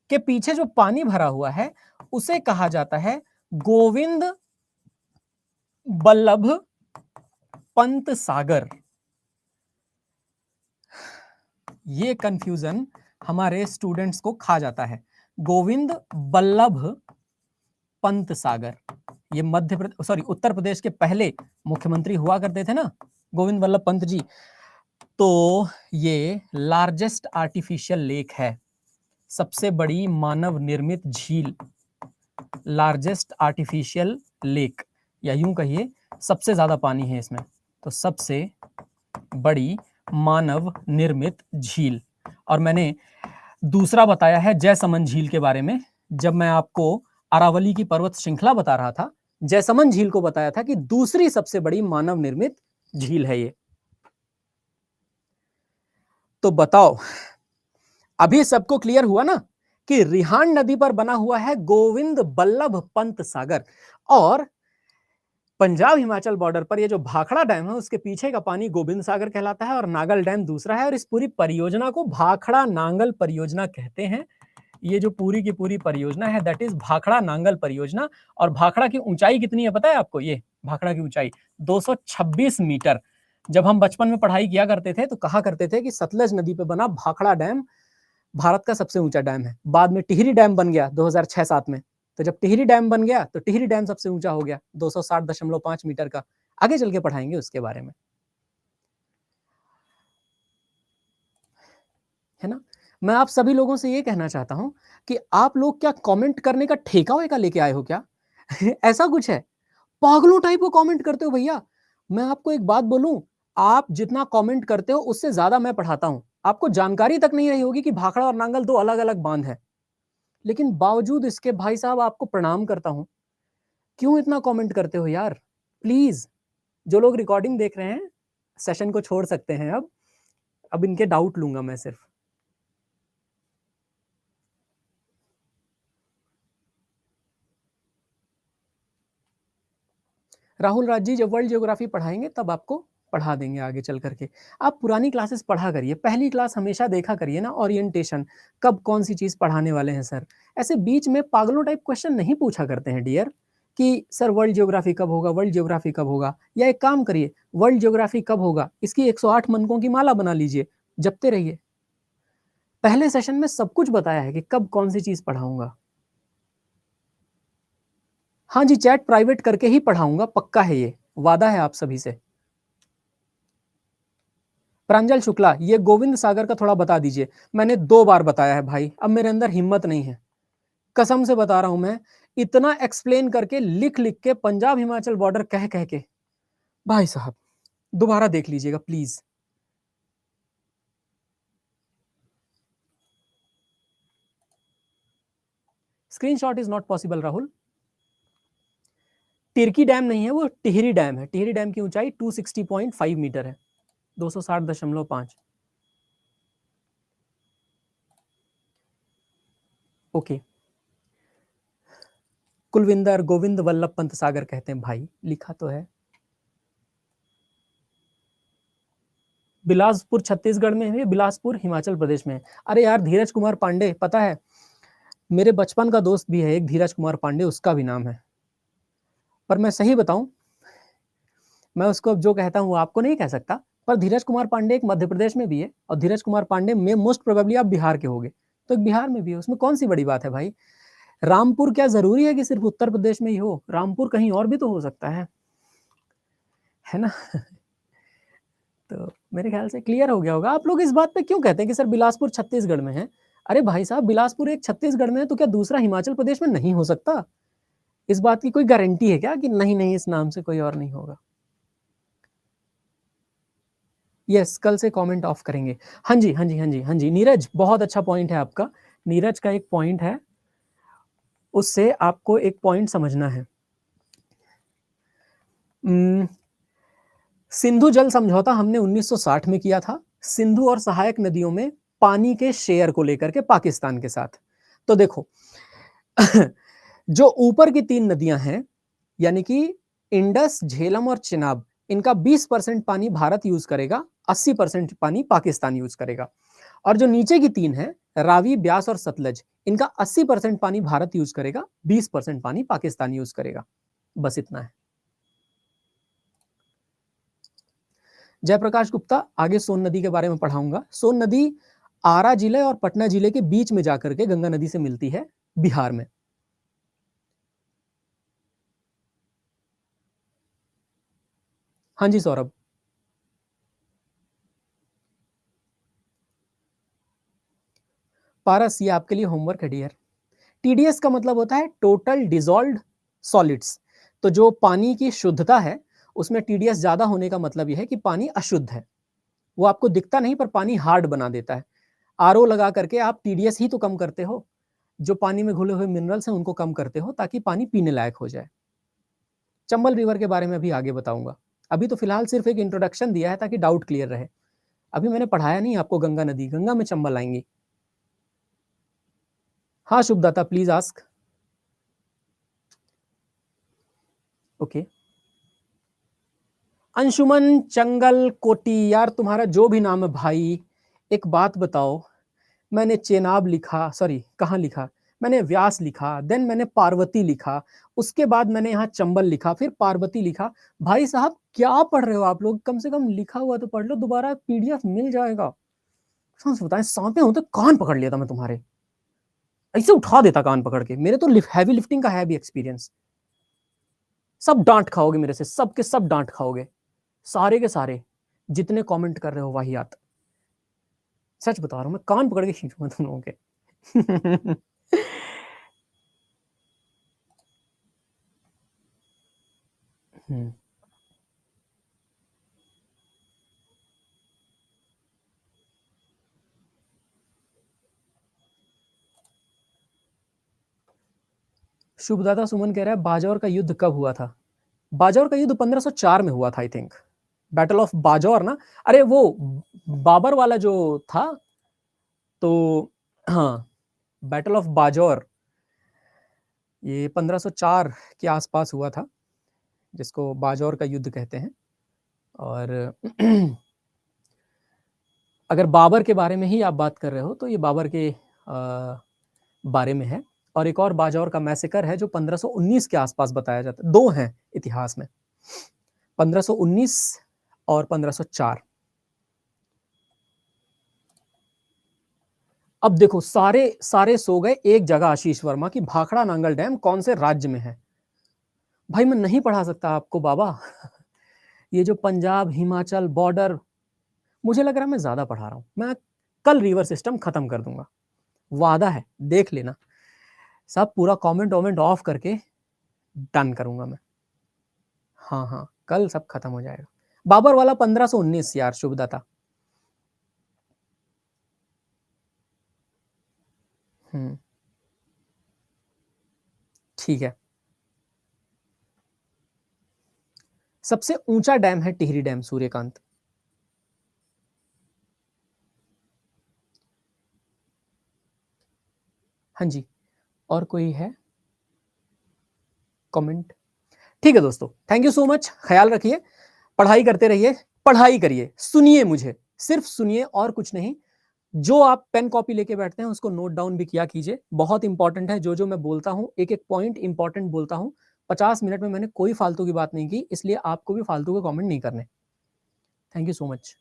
[SPEAKER 1] के पीछे जो पानी भरा हुआ है उसे कहा जाता है गोविंद बल्लभ पंत सागर। ये कंफ्यूजन हमारे स्टूडेंट्स को खा जाता है। गोविंद बल्लभ पंत सागर, ये मध्य प्रदेश, सॉरी उत्तर प्रदेश के पहले मुख्यमंत्री हुआ करते थे ना, गोविंद बल्लभ पंत जी। तो ये लार्जेस्ट आर्टिफिशियल लेक है, सबसे बड़ी मानव निर्मित झील, लार्जेस्ट आर्टिफिशियल लेक, या यूं कहिए सबसे ज्यादा पानी है इसमें, तो सबसे बड़ी मानव निर्मित झील। और मैंने दूसरा बताया है जयसमंद झील के बारे में, जब मैं आपको अरावली की पर्वत श्रृंखला बता रहा था, जयसमंद झील को बताया था कि दूसरी सबसे बड़ी मानव निर्मित झील है ये। तो बताओ, अभी सबको क्लियर हुआ ना कि रिहांड नदी पर बना हुआ है गोविंद बल्लभ पंत सागर, और पंजाब हिमाचल बॉर्डर पर ये जो भाखड़ा डैम है उसके पीछे का पानी गोविंद सागर कहलाता है और नागल डैम दूसरा है। और इस पूरी परियोजना को भाखड़ा नांगल परियोजना कहते हैं। ये जो पूरी की पूरी परियोजना है दैट इज भाखड़ा नांगल परियोजना। और भाखड़ा की ऊंचाई कितनी है पता है आपको? ये भाखड़ा की ऊंचाई 226 मीटर। जब हम बचपन में पढ़ाई किया करते थे तो कहा करते थे कि सतलज नदी पे बना भाखड़ा डैम भारत का सबसे ऊंचा डैम है। बाद में टिहरी डैम बन गया 2006-7 में। तो जब टिहरी डैम बन गया तो टिहरी डैम सबसे ऊंचा हो गया 260.5 मीटर का। आगे चल के पढ़ाएंगे उसके बारे में, है ना? मैं आप सभी लोगों से ये कहना चाहता हूं कि आप लोग क्या कमेंट करने का ठेका वेका लेके आए हो क्या? ऐसा कुछ है? पागलों टाइप को कमेंट करते हो भैया। मैं आपको एक बात बोलूं, आप जितना कमेंट करते हो उससे ज्यादा मैं पढ़ाता हूं। आपको जानकारी तक नहीं रही होगी कि भाखड़ा और नांगल दो अलग अलग बांध है, लेकिन बावजूद इसके भाई साहब आपको प्रणाम करता हूं। क्यों इतना कमेंट करते हो यार? प्लीज, जो लोग रिकॉर्डिंग देख रहे हैं सेशन को छोड़ सकते हैं। अब इनके डाउट लूंगा मैं सिर्फ। राहुल राज जी जब वर्ल्ड ज्योग्राफी पढ़ाएंगे तब आपको पढ़ा देंगे आगे चल करके। आप पुरानी क्लासेस पढ़ा करिए, पहली क्लास हमेशा देखा करिए ना, ओरिएंटेशन, कब कौन सी चीज़ पढ़ाने वाले हैं सर। ऐसे बीच में पागलों टाइप क्वेश्चन नहीं पूछा करते हैं डियर, कि सर वर्ल्ड ज्योग्राफी कब होगा, वर्ल्ड ज्योग्राफी कब होगा। या एक काम करिए, वर्ल्ड ज्योग्राफी कब होगा इसकी 108 मनकों की माला बना लीजिए, जपते रहिए। पहले सेशन में सब कुछ बताया है कि कब कौन सी चीज़ पढ़ाऊंगा। हाँ जी, चैट प्राइवेट करके ही पढ़ाऊंगा, पक्का है, ये वादा है आप सभी से। प्रांजल शुक्ला, ये गोविंद सागर का थोड़ा बता दीजिए। मैंने 2 बार बताया है भाई, अब मेरे अंदर हिम्मत नहीं है, कसम से बता रहा हूं मैं। इतना एक्सप्लेन करके, लिख लिख के, पंजाब हिमाचल बॉर्डर कह कह के, भाई साहब दोबारा देख लीजिएगा please. Screenshot is not possible Rahul. Tirkey dam नहीं है, वो टिहरी डैम है। टिहरी डैम की ऊंचाई 260.5 मीटर है, 260.5। ओके, कुलविंदर गोविंद वल्लभ पंत सागर कहते हैं भाई, लिखा तो है। बिलासपुर छत्तीसगढ़ में है, बिलासपुर हिमाचल प्रदेश में है। अरे यार धीरज कुमार पांडे, पता है मेरे बचपन का दोस्त भी है एक, धीरज कुमार पांडे उसका भी नाम है। पर मैं सही बताऊं, मैं उसको जो कहता हूं वो आपको नहीं कह सकता, पर धीरज कुमार पांडे एक मध्य प्रदेश में भी है, और धीरज कुमार पांडे में मोस्ट प्रोबेबली आप बिहार के होगे, तो एक बिहार में भी है, उसमें कौन सी बड़ी बात है भाई। रामपुर क्या जरूरी है कि सिर्फ उत्तर प्रदेश में ही हो, रामपुर कहीं और भी तो हो सकता है ना। तो मेरे ख्याल से क्लियर हो गया होगा। आप लोग इस बात पे क्यों कहते हैं कि सर बिलासपुर छत्तीसगढ़ में है। अरे भाई साहब, बिलासपुर एक छत्तीसगढ़ में है तो क्या दूसरा हिमाचल प्रदेश में नहीं हो सकता? इस बात की कोई गारंटी है क्या कि नहीं नहीं इस नाम से कोई और नहीं होगा? यस, कल से कमेंट ऑफ करेंगे। हाँ जी हाँ जी हाँ जी हाँ जी, नीरज बहुत अच्छा पॉइंट है आपका। नीरज का एक पॉइंट है, उससे आपको एक पॉइंट समझना है। सिंधु जल समझौता हमने 1960 में किया था, सिंधु और सहायक नदियों में पानी के शेयर को लेकर के पाकिस्तान के साथ। तो देखो जो ऊपर की 3 नदियां हैं, यानी कि इंडस, झेलम और चिनाब, इनका 20% पानी भारत यूज करेगा, 80% पानी पाकिस्तान यूज करेगा। और जो नीचे की 3 है, रावी, ब्यास और सतलज, इनका 80% पानी भारत यूज करेगा, 20% पानी पाकिस्तान यूज करेगा। बस इतना है। जयप्रकाश गुप्ता, आगे सोन नदी के बारे में पढ़ाऊंगा। सोन नदी आरा जिले और पटना जिले के बीच में जाकर के गंगा नदी से मिलती है, बिहार में। हाँ जी सौरभ। पारस, ये आपके लिए होमवर्क है डियर। टीडीएस का मतलब होता है टोटल डिजॉल्व्ड सॉलिड्स। तो जो पानी की शुद्धता है उसमें टीडीएस ज्यादा होने का मतलब यह है कि पानी अशुद्ध है। वो आपको दिखता नहीं पर पानी हार्ड बना देता है। आरओ लगा करके आप टीडीएस ही तो कम करते हो, जो पानी में घुले हुए मिनरल्स हैं उनको कम करते हो ताकि पानी पीने लायक हो जाए। चंबल रिवर के बारे में भी आगे बताऊंगा। अभी तो फिलहाल सिर्फ एक इंट्रोडक्शन दिया है ताकि डाउट क्लियर रहे। अभी मैंने पढ़ाया नहीं आपको गंगा नदी, गंगा में चंबल आएंगी। हाँ शुभदाता, प्लीज आस्क। ओके, अंशुमन चंगल कोटी, यार तुम्हारा जो भी नाम है भाई, एक बात बताओ। मैंने चेनाब लिखा, सॉरी कहाँ लिखा, मैंने व्यास लिखा, देन मैंने पार्वती लिखा, उसके बाद मैंने यहाँ चंबल लिखा, फिर पार्वती लिखा। भाई साहब क्या पढ़ रहे हो आप लोग? कम से कम लिखा हुआ तो पढ़ लो, दोबारा पीडीएफ मिल जाएगा। समझ बताएं, सांपे होते कान पकड़ लिया था मैं तुम्हारे, ऐसे उठा देता कान पकड़ के। मेरे तो हैवी लिफ्टिंग का है भी एक्सपीरियंस। सब डांट खाओगे मेरे से, सब के सब डांट खाओगे, सारे के सारे जितने कमेंट कर रहे हो वाहियात। सच बता रहा हूं मैं, कान पकड़ के खींचूंगा तुम लोगों के। शुभदाता सुमन कह रहा है बाजौर का युद्ध कब हुआ था? बाजौर का युद्ध 1504 में हुआ था I think, battle of Bajaur ना। अरे वो बाबर वाला जो था, तो हाँ, बैटल ऑफ बाजौर ये 1504 के आसपास हुआ था, जिसको बाजौर का युद्ध कहते हैं। और अगर बाबर के बारे में ही आप बात कर रहे हो तो ये बाबर के बारे में है। और एक और बाजौर का मैसेकर है जो 1519 के आसपास बताया जाता है। दो हैं इतिहास में, 1519 और 1504। अब देखो सारे सारे सो गए एक जगह, आशीष वर्मा की भाखड़ा नांगल डैम कौन से राज्य में है। भाई मैं नहीं पढ़ा सकता आपको बाबा ये जो पंजाब हिमाचल बॉर्डर, मुझे लग रहा है मैं ज्यादा पढ़ा रहा हूं। मैं कल रिवर सिस्टम खत्म कर दूंगा, वादा है, देख लेना। सब पूरा कमेंट वमेंट ऑफ करके डन करूंगा मैं। हाँ हाँ, कल सब खत्म हो जाएगा। बाबर वाला 1519 यार, शुभदाता। ठीक है। सबसे ऊंचा डैम है टिहरी डैम, सूर्यकांत। हाँ जी, और कोई है कमेंट? ठीक है दोस्तों, थैंक यू सो मच, ख्याल रखिए, पढ़ाई करते रहिए, पढ़ाई करिए, सुनिए मुझे, सिर्फ सुनिए और कुछ नहीं। जो आप पेन कॉपी लेके बैठते हैं उसको नोट डाउन भी किया कीजिए, बहुत इंपॉर्टेंट है। जो जो मैं बोलता हूं एक एक पॉइंट इंपॉर्टेंट बोलता हूं। 50 मिनट में मैंने कोई फालतू की बात नहीं की, इसलिए आपको भी फालतू के कमेंट नहीं करने। Thank you so much.